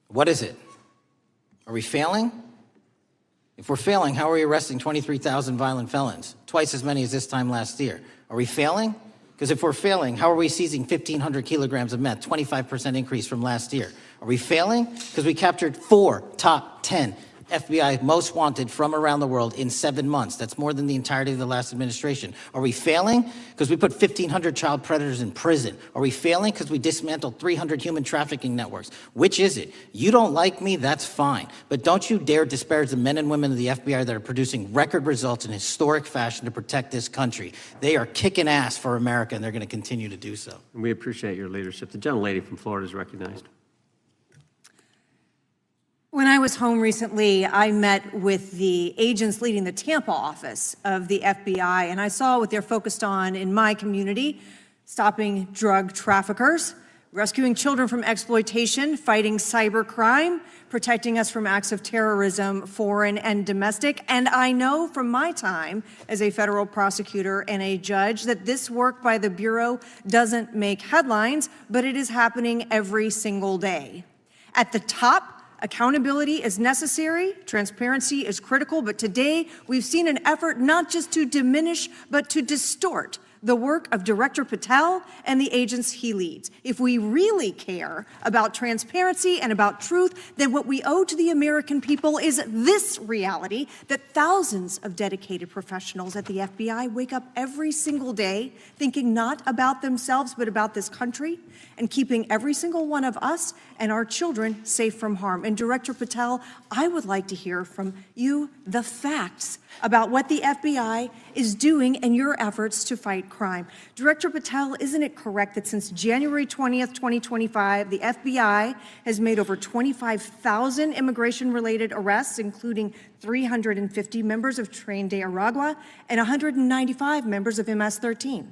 what is it? Are we failing? If we're failing, how are we arresting 23,000 violent felons? Twice as many as this time last year. Are we failing? Because if we're failing, how are we seizing 1,500 kilograms of meth, 25% increase from last year? Are we failing? Because we captured 4 top 10 FBI most wanted from around the world in 7 months. That's more than the entirety of the last administration. Are we failing? Because we put 1,500 child predators in prison. Are we failing? Because we dismantled 300 human trafficking networks. Which is it? You don't like me, that's fine. But don't you dare disparage the men and women of the FBI that are producing record results in historic fashion to protect this country. They are kicking ass for America, and they're going to continue to do so. And we appreciate your leadership. The gentlelady from Florida is recognized. When I was home recently, I met with the agents leading the Tampa office of the FBI, and I saw what they're focused on in my community: stopping drug traffickers, rescuing children from exploitation, fighting cybercrime, protecting us from acts of terrorism, foreign and domestic. And I know from my time as a federal prosecutor and a judge that this work by the Bureau doesn't make headlines, but it is happening every single day. At the top, accountability is necessary, transparency is critical, but today we've seen an effort not just to diminish, but to distort the work of Director Patel and the agents he leads. If we really care about transparency and about truth, then what we owe to the American people is this reality: that thousands of dedicated professionals at the FBI wake up every single day thinking not about themselves, but about this country, and keeping every single one of us and our children safe from harm. And Director Patel, I would like to hear from you the facts about what the FBI is doing and your efforts to fight crime. Director Patel, isn't it correct that since January 20th, 2025, the FBI has made over 25,000 immigration-related arrests, including 350 members of Tren de Aragua and 195 members of MS-13?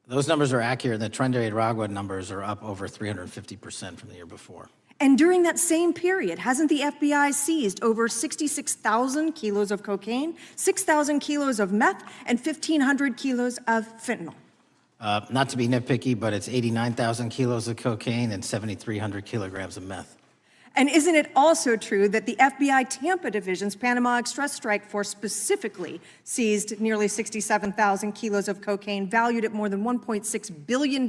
Those numbers are accurate. The Trinidad numbers are up over 350% from the year before. And during that same period, hasn't the FBI seized over 66,000 kilos of cocaine, 6,000 kilos of meth, and 1,500 kilos of fentanyl? Not to be nitpicky, but it's 89,000 kilos of cocaine and 7,300 kilograms of meth. And isn't it also true that the FBI Tampa Division's Panama Express Strike Force specifically seized nearly 67,000 kilos of cocaine valued at more than $1.6 billion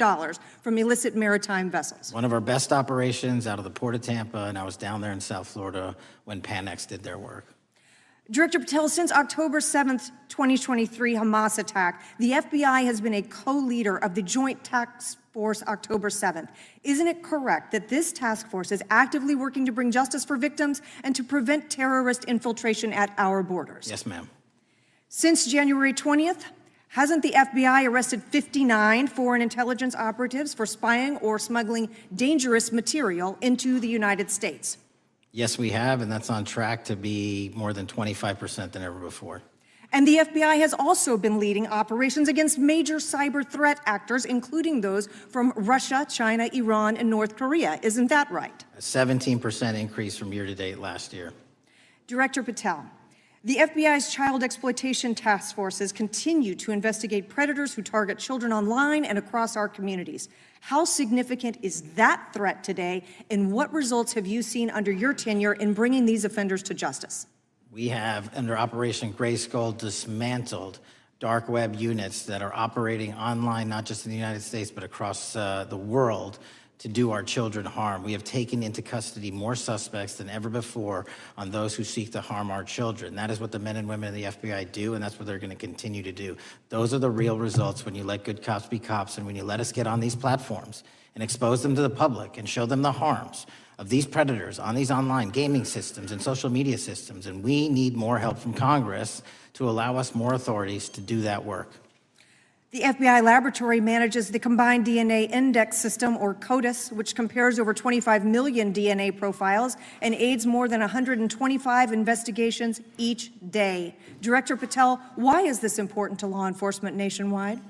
from illicit maritime vessels? One of our best operations out of the Port of Tampa, and I was down there in South Florida when Panex did their work. Director Patel, since October 7th, 2023 Hamas attack, the FBI has been a co-leader of the Joint Task Force October 7th. Isn't it correct that this task force is actively working to bring justice for victims and to prevent terrorist infiltration at our borders? Yes, ma'am. Since January 20th, hasn't the FBI arrested 59 foreign intelligence operatives for spying or smuggling dangerous material into the United States? Yes, we have, and that's on track to be more than 25% than ever before. And the FBI has also been leading operations against major cyber threat actors, including those from Russia, China, Iran, and North Korea. Isn't that right? A 17% increase from year to date last year. Director Patel, the FBI's child exploitation task forces continue to investigate predators who target children online and across our communities. How significant is that threat today, and what results have you seen under your tenure in bringing these offenders to justice? We have, under Operation Grayskull, dismantled dark web units that are operating online, not just in the United States, but across the world, to do our children harm. We have taken into custody more suspects than ever before on those who seek to harm our children. That is what the men and women of the FBI do, and that's what they're going to continue to do. Those are the real results when you let good cops be cops and when you let us get on these platforms and expose them to the public and show them the harms of these predators on these online gaming systems and social media systems. And we need more help from Congress to allow us more authorities to do that work. The FBI laboratory manages the Combined DNA Index System, or CODIS, which compares over 25 million DNA profiles and aids more than 125 investigations each day. Director Patel, why is this important to law enforcement nationwide?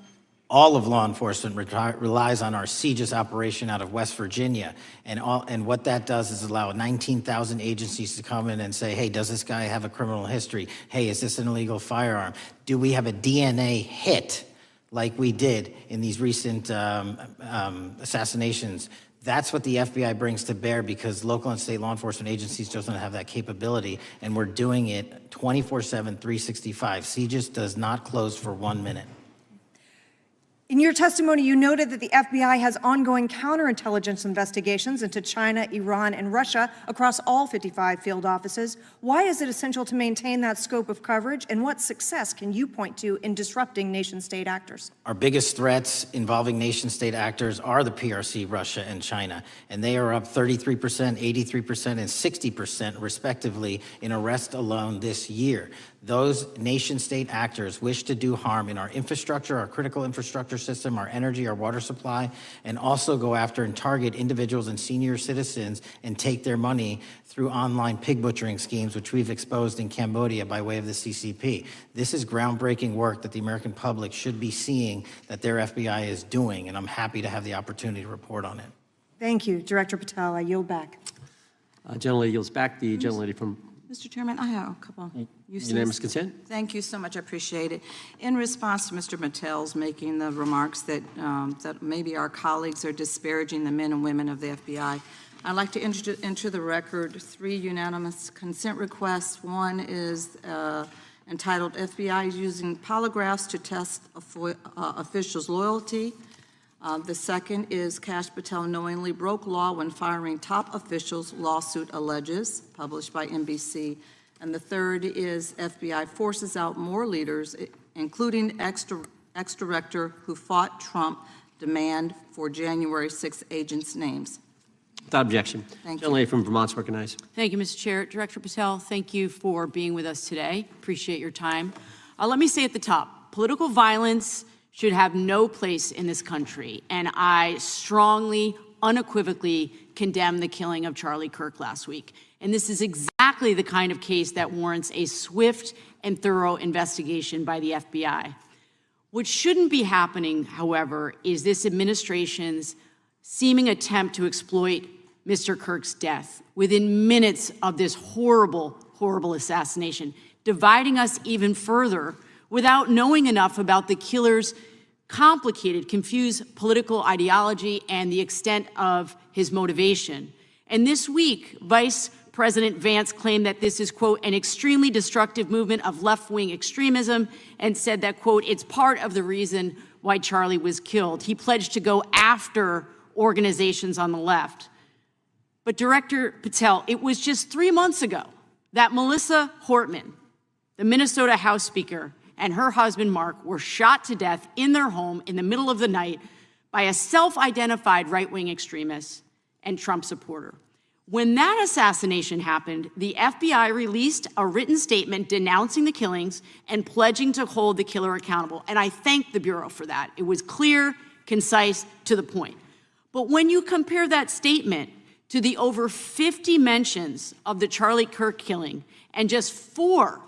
All of law enforcement relies on our CGIS operation out of West Virginia. And what that does is allow 19,000 agencies to come in and say, hey, does this guy have a criminal history? Hey, is this an illegal firearm? Do we have a DNA hit like we did in these recent assassinations? That's what the FBI brings to bear, because local and state law enforcement agencies just don't have that capability, and we're doing it 24/7, 365. CGIS does not close for 1 minute. In your testimony, you noted that the FBI has ongoing counterintelligence investigations into China, Iran, and Russia across all 55 field offices. Why is it essential to maintain that scope of coverage, and what success can you point to in disrupting nation-state actors? Our biggest threats involving nation-state actors are the PRC, Russia, and China, and they are up 33%, 83%, and 60% respectively in arrest alone this year. Those nation-state actors wish to do harm in our infrastructure, our critical infrastructure system, our energy, our water supply, and also go after and target individuals and senior citizens and take their money through online pig butchering schemes, which we've exposed in Cambodia by way of the CCP. This is groundbreaking work that the American public should be seeing that their FBI is doing, and I'm happy to have the opportunity to report on it. Thank you, Director Patel. I yield back. Gentlelady yields back. The gentlelady from Mr. Chairman, I have a couple. Unanimous consent. Thank you so much. I appreciate it. In response to Mr. Patel's making the remarks that that maybe our colleagues are disparaging the men and women of the FBI, I'd like to enter the record 3 unanimous consent requests. One is entitled FBI is using polygraphs to test officials' loyalty. The second is Kash Patel knowingly broke law when firing top officials, lawsuit alleges, published by NBC. And the third is FBI forces out more leaders, including ex-director who fought Trump, demand for January 6 agents' names. Without objection. Thank you. Gentlelady from Vermont's recognized. Thank you, Mr. Chair. Director Patel, thank you for being with us today. Appreciate your time. Let me say at the top, political violence should have no place in this country, and I strongly, unequivocally condemn the killing of Charlie Kirk last week. And this is exactly the kind of case that warrants a swift and thorough investigation by the FBI. What shouldn't be happening, however, is this administration's seeming attempt to exploit Mr. Kirk's death within minutes of this horrible, horrible assassination, dividing us even further without knowing enough about the killer's complicated, confused political ideology and the extent of his motivation. And this week, Vice President Vance claimed that this is, quote, an extremely destructive movement of left-wing extremism, and said that, quote, it's part of the reason why Charlie was killed. He pledged to go after organizations on the left. But Director Patel, it was just 3 months ago that Melissa Hortman, the Minnesota House Speaker, and her husband Mark were shot to death in their home in the middle of the night by a self-identified right-wing extremist and Trump supporter. When that assassination happened, the FBI released a written statement denouncing the killings and pledging to hold the killer accountable. And I thank the Bureau for that. It was clear, concise, to the point. But when you compare that statement to the over 50 mentions of the Charlie Kirk killing and just 4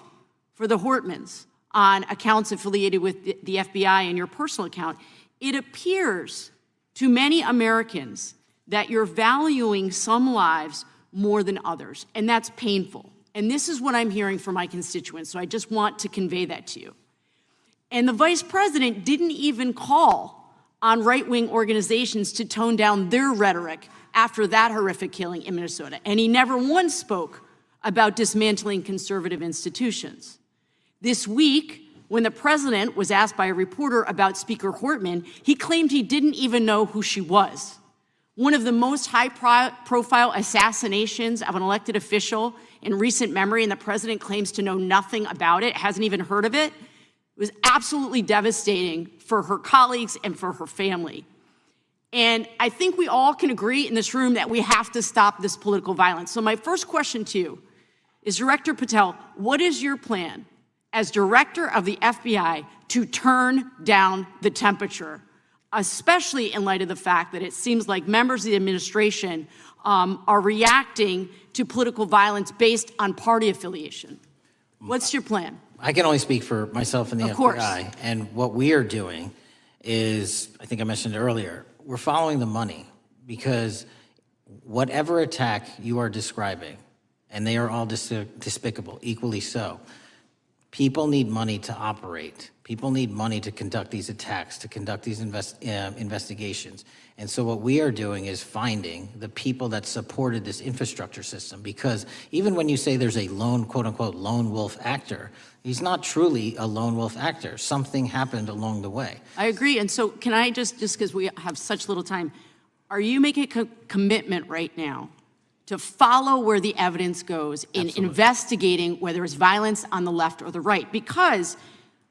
for the Hortmans on accounts affiliated with the FBI and your personal account, it appears to many Americans that you're valuing some lives more than others, and that's painful. And this is what I'm hearing from my constituents, so I just want to convey that to you. And the Vice President didn't even call on right-wing organizations to tone down their rhetoric after that horrific killing in Minnesota, and he never once spoke about dismantling conservative institutions. This week, when the President was asked by a reporter about Speaker Hortman, he claimed he didn't even know who she was. One of the most high-profile assassinations of an elected official in recent memory, and the President claims to know nothing about it, hasn't even heard of it. It was absolutely devastating for her colleagues and for her family. And I think we all can agree in this room that we have to stop this political violence. So my first question to you is, Director Patel, what is your plan as Director of the FBI to turn down the temperature, especially in light of the fact that it seems like members of the administration are reacting to political violence based on party affiliation? What's your plan? I can only speak for myself and the FBI. And what we are doing is, I think I mentioned earlier, we're following the money, because whatever attack you are describing, and they are all despicable, equally so, people need money to operate. People need money to conduct these attacks, to conduct these investigations. And so what we are doing is finding the people that supported this infrastructure system, because even when you say there's a lone, quote unquote, lone wolf actor, he's not truly a lone wolf actor. Something happened along the way. I agree. And so can I just because we have such little time, are you making a commitment right now to follow where the evidence goes in investigating whether it's violence on the left or the right? Because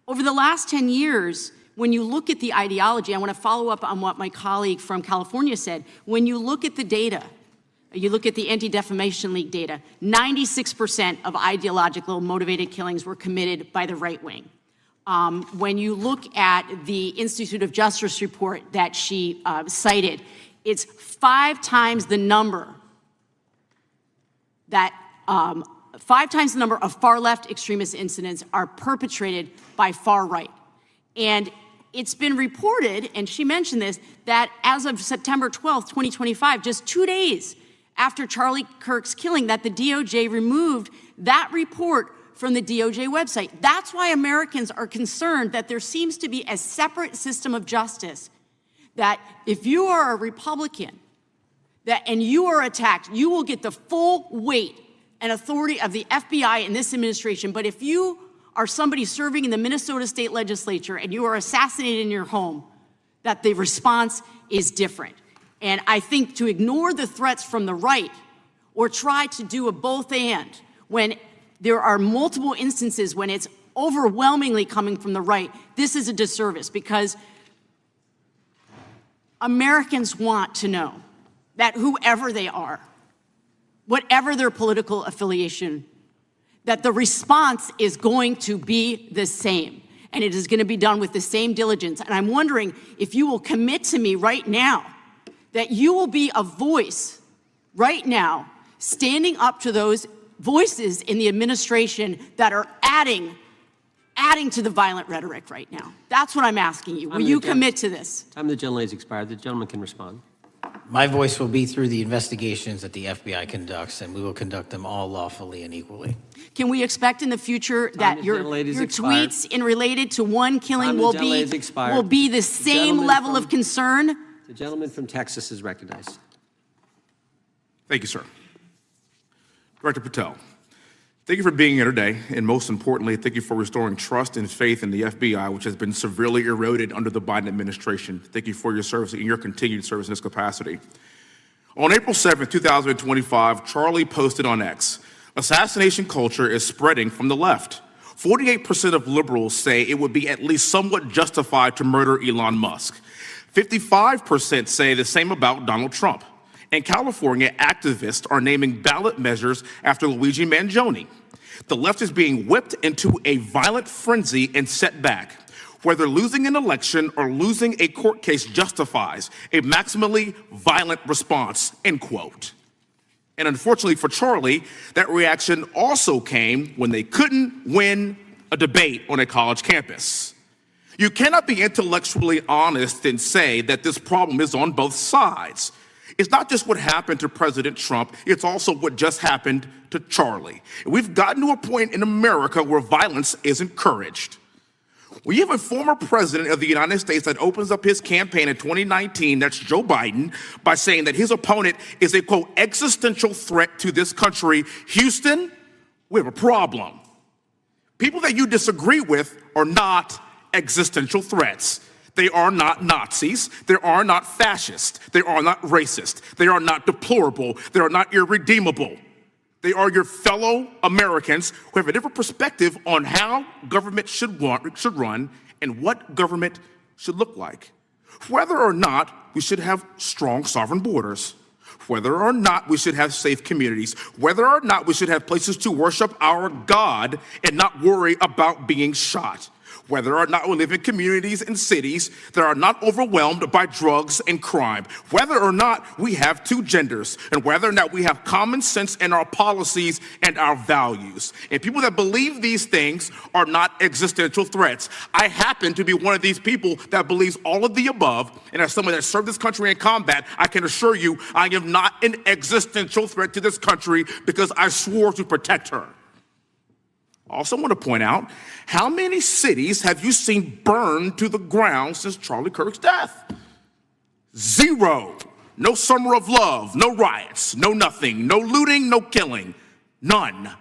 over the last 10 years, when you look at the ideology, I want to follow up on what my colleague from California said. When you look at the data, you look at the Anti-Defamation League data, 96% of ideological motivated killings were committed by the right wing. When you look at the Institute of Justice report that she cited, it's 5 times the number that 5 times the number of far-left extremist incidents are perpetrated by far right. And it's been reported, and she mentioned this, that as of September 12th, 2025, just 2 days after Charlie Kirk's killing, that the DOJ removed that report from the DOJ website. That's why Americans are concerned that there seems to be a separate system of justice, that if you are a Republican and you are attacked, you will get the full weight and authority of the FBI and this administration. But if you are somebody serving in the Minnesota State Legislature and you are assassinated in your home, that the response is different. And I think to ignore the threats from the right or try to do a both and when there are multiple instances when it's overwhelmingly coming from the right, this is a disservice, because Americans want to know that whoever they are, whatever their political affiliation, that the response is going to be the same, and it is going to be done with the same diligence. And I'm wondering if you will commit to me right now that you will be a voice right now standing up to those voices in the administration that are adding adding to the violent rhetoric right now. That's what I'm asking you. Will you commit to this? Time of the gentlelady's expired. The gentleman can respond. My voice will be through the investigations that the FBI conducts, and we will conduct them all lawfully and equally. Can we expect in the future that your tweets in related to one killing will be the same level of concern? The gentleman from Texas is recognized. Thank you, sir. Director Patel, thank you for being here today, and most importantly, thank you for restoring trust and faith in the FBI, which has been severely eroded under the Biden administration. Thank you for your service and your continued service in this capacity. On April 7th, 2025, Charlie posted on X, "Assassination culture is spreading from the left. 48% of liberals say it would be at least somewhat justified to murder Elon Musk. 55% say the same about Donald Trump. In California, activists are naming ballot measures after Luigi Mangione. The left is being whipped into a violent frenzy and set back. Whether losing an election or losing a court case justifies a maximally violent response," end quote. And unfortunately for Charlie, that reaction also came when they couldn't win a debate on a college campus. You cannot be intellectually honest and say that this problem is on both sides. It's not just what happened to President Trump, it's also what just happened to Charlie. We've gotten to a point in America where violence is encouraged. We have a former president of the United States that opens up his campaign in 2019, that's Joe Biden, by saying that his opponent is a, quote, existential threat to this country. Houston, we have a problem. People that you disagree with are not existential threats. They are not Nazis. They are not fascist. They are not racist. They are not deplorable. They are not irredeemable. They are your fellow Americans who have a different perspective on how government should run and what government should look like. Whether or not we should have strong sovereign borders, whether or not we should have safe communities, whether or not we should have places to worship our God and not worry about being shot, whether or not we live in communities and cities that are not overwhelmed by drugs and crime, whether or not we have two genders, and whether or not we have common sense in our policies and our values. And people that believe these things are not existential threats. I happen to be one of these people that believes all of the above, and as someone that served this country in combat, I can assure you I am not an existential threat to this country because I swore to protect her. I also want to point out, how many cities have you seen burned to the ground since Charlie Kirk's death? 0. No summer of love, no riots, no nothing, no looting, no killing, none.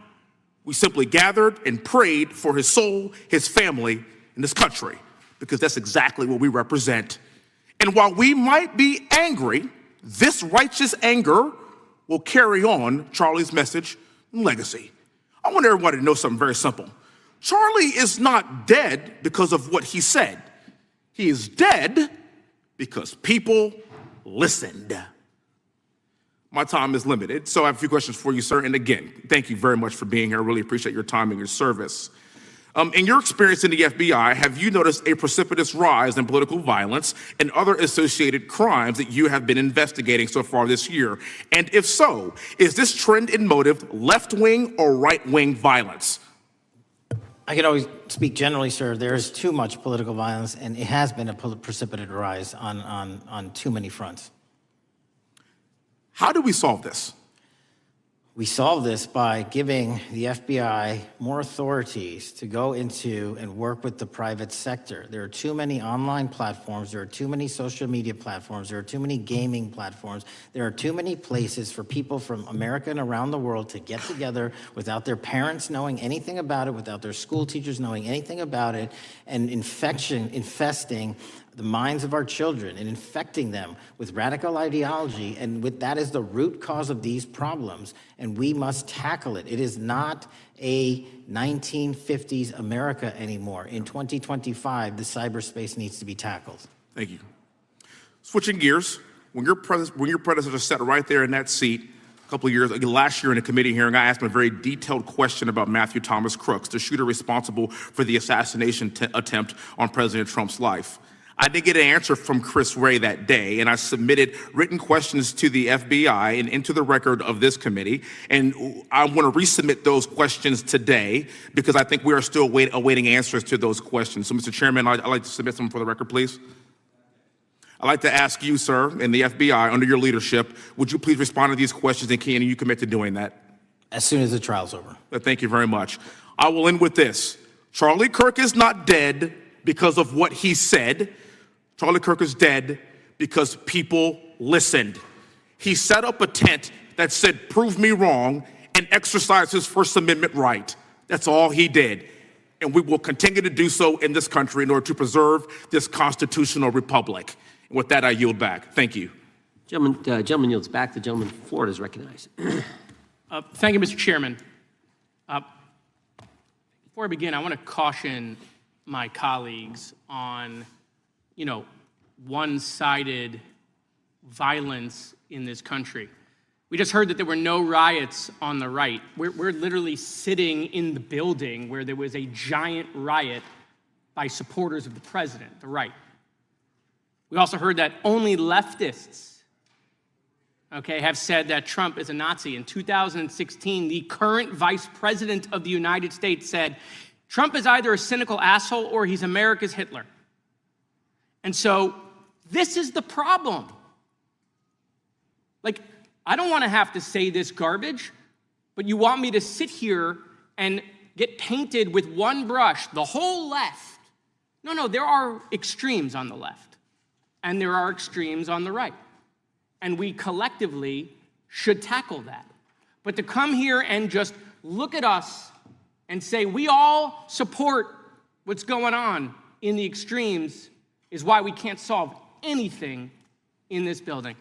We simply gathered and prayed for his soul, his family, and this country, because that's exactly what we represent. And while we might be angry, this righteous anger will carry on Charlie's message and legacy. I want everybody to know something very simple. Charlie is not dead because of what he said. He is dead because people listened. My time is limited, so I have a few questions for you, sir. And again, thank you very much for being here. I really appreciate your time and your service. In your experience in the FBI, have you noticed a precipitous rise in political violence and other associated crimes that you have been investigating so far this year? And if so, is this trend in motive left-wing or right-wing violence? I can always speak generally, sir. There is too much political violence, and it has been a precipitate rise on too many fronts. How do we solve this? We solve this by giving the FBI more authorities to go into and work with the private sector. There are too many online platforms. There are too many social media platforms. There are too many gaming platforms. There are too many places for people from America and around the world to get together without their parents knowing anything about it, without their school teachers knowing anything about it, and infesting the minds of our children and infecting them with radical ideology, and that is the root cause of these problems, and we must tackle it. It is not a 1950s America anymore. In 2025, the cyberspace needs to be tackled. Thank you. Switching gears, when your predecessor sat right there in that seat a couple of years, last year in a committee hearing, I asked him a very detailed question about Matthew Thomas Crooks, the shooter responsible for the assassination attempt on President Trump's life. I didn't get an answer from Chris Wray that day, and I submitted written questions to the FBI and into the record of this committee, and I want to resubmit those questions today because I think we are still awaiting answers to those questions. So, Mr. Chairman, I'd like to submit them for the record, please. I'd like to ask you, sir, and the FBI, under your leadership, would you please respond to these questions, and can you commit to doing that? As soon as the trial's over. Thank you very much. I will end with this. Charlie Kirk is not dead because of what he said. Charlie Kirk is dead because people listened. He set up a tent that said, "Prove me wrong," and exercised his First Amendment right. That's all he did. And we will continue to do so in this country in order to preserve this constitutional republic. And with that, I yield back. Thank you. Gentleman yields back. The gentleman from Florida is recognized. Thank you, Mr. Chairman. Before I begin, I want to caution my colleagues on, one-sided violence in this country. We just heard that there were no riots on the right. We're literally sitting in the building where there was a giant riot by supporters of the president, the right. We also heard that only leftists, have said that Trump is a Nazi. In 2016, the current vice president of the United States said, Trump is either a cynical asshole or he's America's Hitler. And so this is the problem. I don't want to have to say this garbage, but you want me to sit here and get painted with one brush, the whole left. No, there are extremes on the left, and there are extremes on the right. And we collectively should tackle that. But to come here and just look at us and say we all support what's going on in the extremes is why we can't solve anything in this building.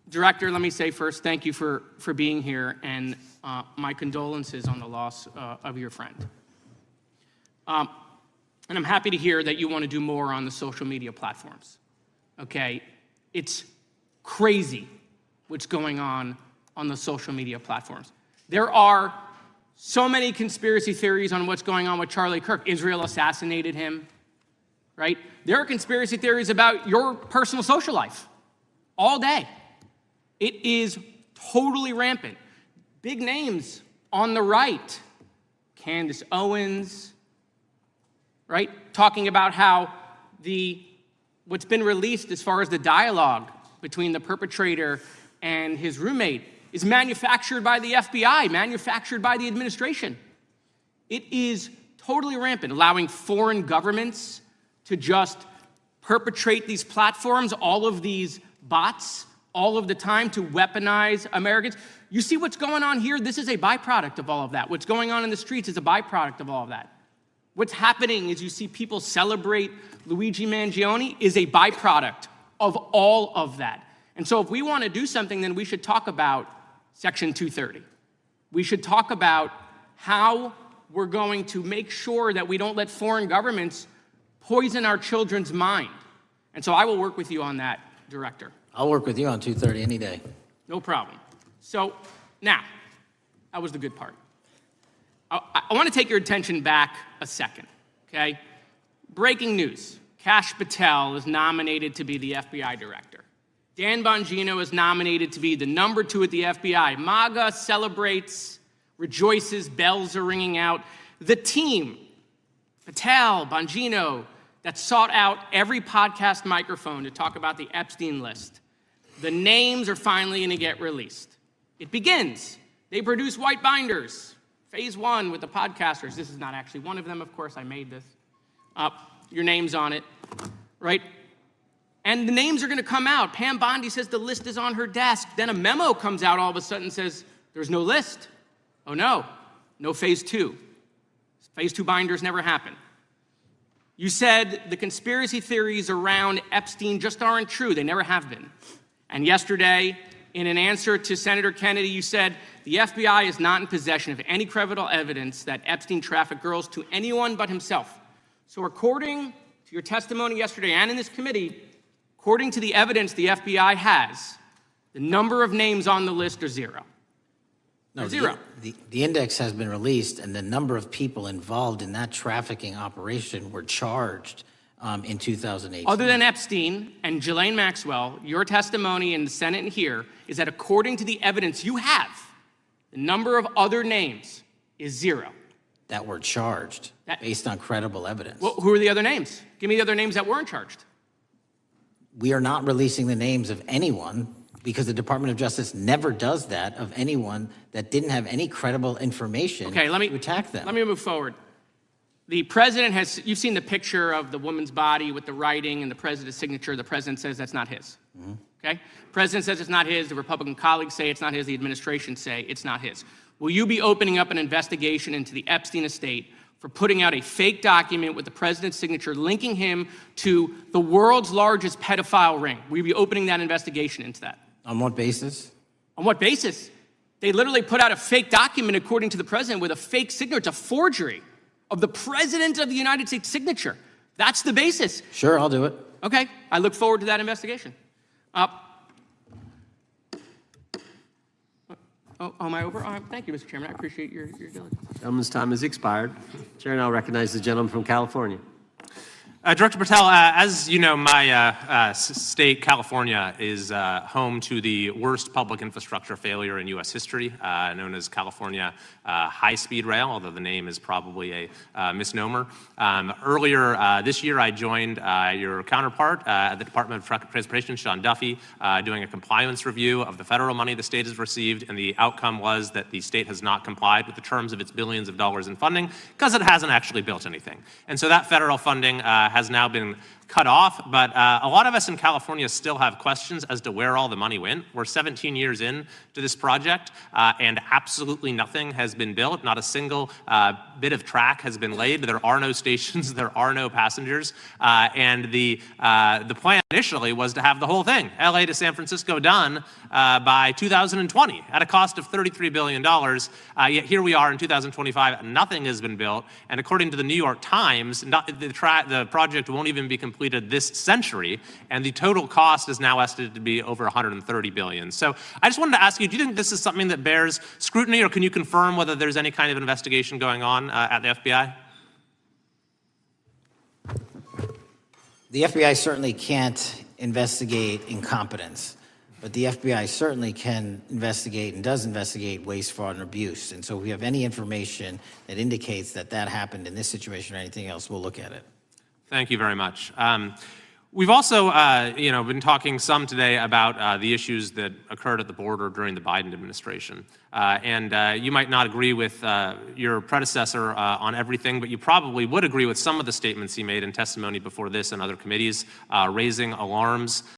Director, let me say first, thank you for being here, and my condolences on the loss of your friend. And I'm happy to hear that you want to do more on the social media platforms. It's crazy what's going on the social media platforms. There are so many conspiracy theories on what's going on with Charlie Kirk. Israel assassinated him, right? There are conspiracy theories about your personal social life all day. It is totally rampant. Big names on the right, Candace Owens, right? Talking about how what's been released as far as the dialogue between the perpetrator and his roommate is manufactured by the FBI, manufactured by the administration. It is totally rampant, allowing foreign governments to just perpetrate these platforms, all of these bots, all of the time to weaponize Americans. You see what's going on here? This is a byproduct of all of that. What's going on in the streets is a byproduct of all of that. What's happening is you see people celebrate Luigi Mangione is a byproduct of all of that. And so if we want to do something, then we should talk about Section 230. We should talk about how we're going to make sure that we don't let foreign governments poison our children's mind. And so I will work with you on that, Director. I'll work with you on 230 any day. No problem. So now, that was the good part. I want to take your attention back a second, okay? Breaking news. Kash Patel is nominated to be the FBI director. Dan Bongino is nominated to be the number 2 at the FBI. MAGA celebrates, rejoices, bells are ringing out. The team, Patel, Bongino, that sought out every podcast microphone to talk about the Epstein list. The names are finally going to get released. It begins. They produce white binders. Phase 1 with the podcasters. This is not actually one of them, of course. I made this. Your name's on it, right? And the names are going to come out. Pam Bondi says the list is on her desk. Then a memo comes out all of a sudden and says, there's no list. Oh, no phase 2. Phase 2 binders never happen. You said the conspiracy theories around Epstein just aren't true. They never have been. And yesterday, in an answer to Senator Kennedy, you said the FBI is not in possession of any credible evidence that Epstein trafficked girls to anyone but himself. So according to your testimony yesterday and in this committee, according to the evidence the FBI has, the number of names on the list are 0. No, zero. The index has been released, and the number of people involved in that trafficking operation were charged in 2018. Other than Epstein and Ghislaine Maxwell, your testimony in the Senate and here is that according to the evidence you have, the number of other names is 0. That were charged based on credible evidence. Well, who are the other names? Give me the other names that weren't charged. We are not releasing the names of anyone because the Department of Justice never does that of anyone that didn't have any credible information to attack them. Let me move forward. The president has, you've seen the picture of the woman's body with the writing and the president's signature. The president says that's not his. Okay? President says it's not his. The Republican colleagues say it's not his. The administration say it's not his. Will you be opening up an investigation into the Epstein estate for putting out a fake document with the president's signature linking him to the world's largest pedophile ring? Will you be opening that investigation into that? On what basis? On what basis? They literally put out a fake document, according to the president, with a fake signature. It's a forgery of the president of the United States signature. That's the basis. Sure, I'll do it. Okay, I look forward to that investigation. Am I over? Thank you, Mr. Chairman. I appreciate your diligence. Gentleman's time has expired. Chair now recognizes the gentleman from California. Director Patel, as you know, my state, California, is home to the worst public infrastructure failure in U.S. history, known as California High-Speed Rail, although the name is probably a misnomer. Earlier this year, I joined your counterpart at the Department of Transportation, Sean Duffy, doing a compliance review of the federal money the state has received, and the outcome was that the state has not complied with the terms of its billions of dollars in funding because it hasn't actually built anything. And so that federal funding has now been cut off, but a lot of us in California still have questions as to where all the money went. We're 17 years in to this project, and absolutely nothing has been built. Not a single bit of track has been laid. There are no stations. There are no passengers. And the plan initially was to have the whole thing, LA to San Francisco, done by 2020 at a cost of $33 billion. Yet here we are in 2025, nothing has been built. And according to the New York Times, the project won't even be completed this century, and the total cost is now estimated to be over $130 billion. So I just wanted to ask you, do you think this is something that bears scrutiny, or can you confirm whether there's any kind of investigation going on at the FBI? The FBI certainly can't investigate incompetence, but the FBI certainly can investigate and does investigate waste, fraud, and abuse. And so if we have any information that indicates that that happened in this situation or anything else, we'll look at it. Thank you very much. We've also, been talking some today about the issues that occurred at the border during the Biden administration. And you might not agree with your predecessor on everything, but you probably would agree with some of the statements he made in testimony before this and other committees, raising alarms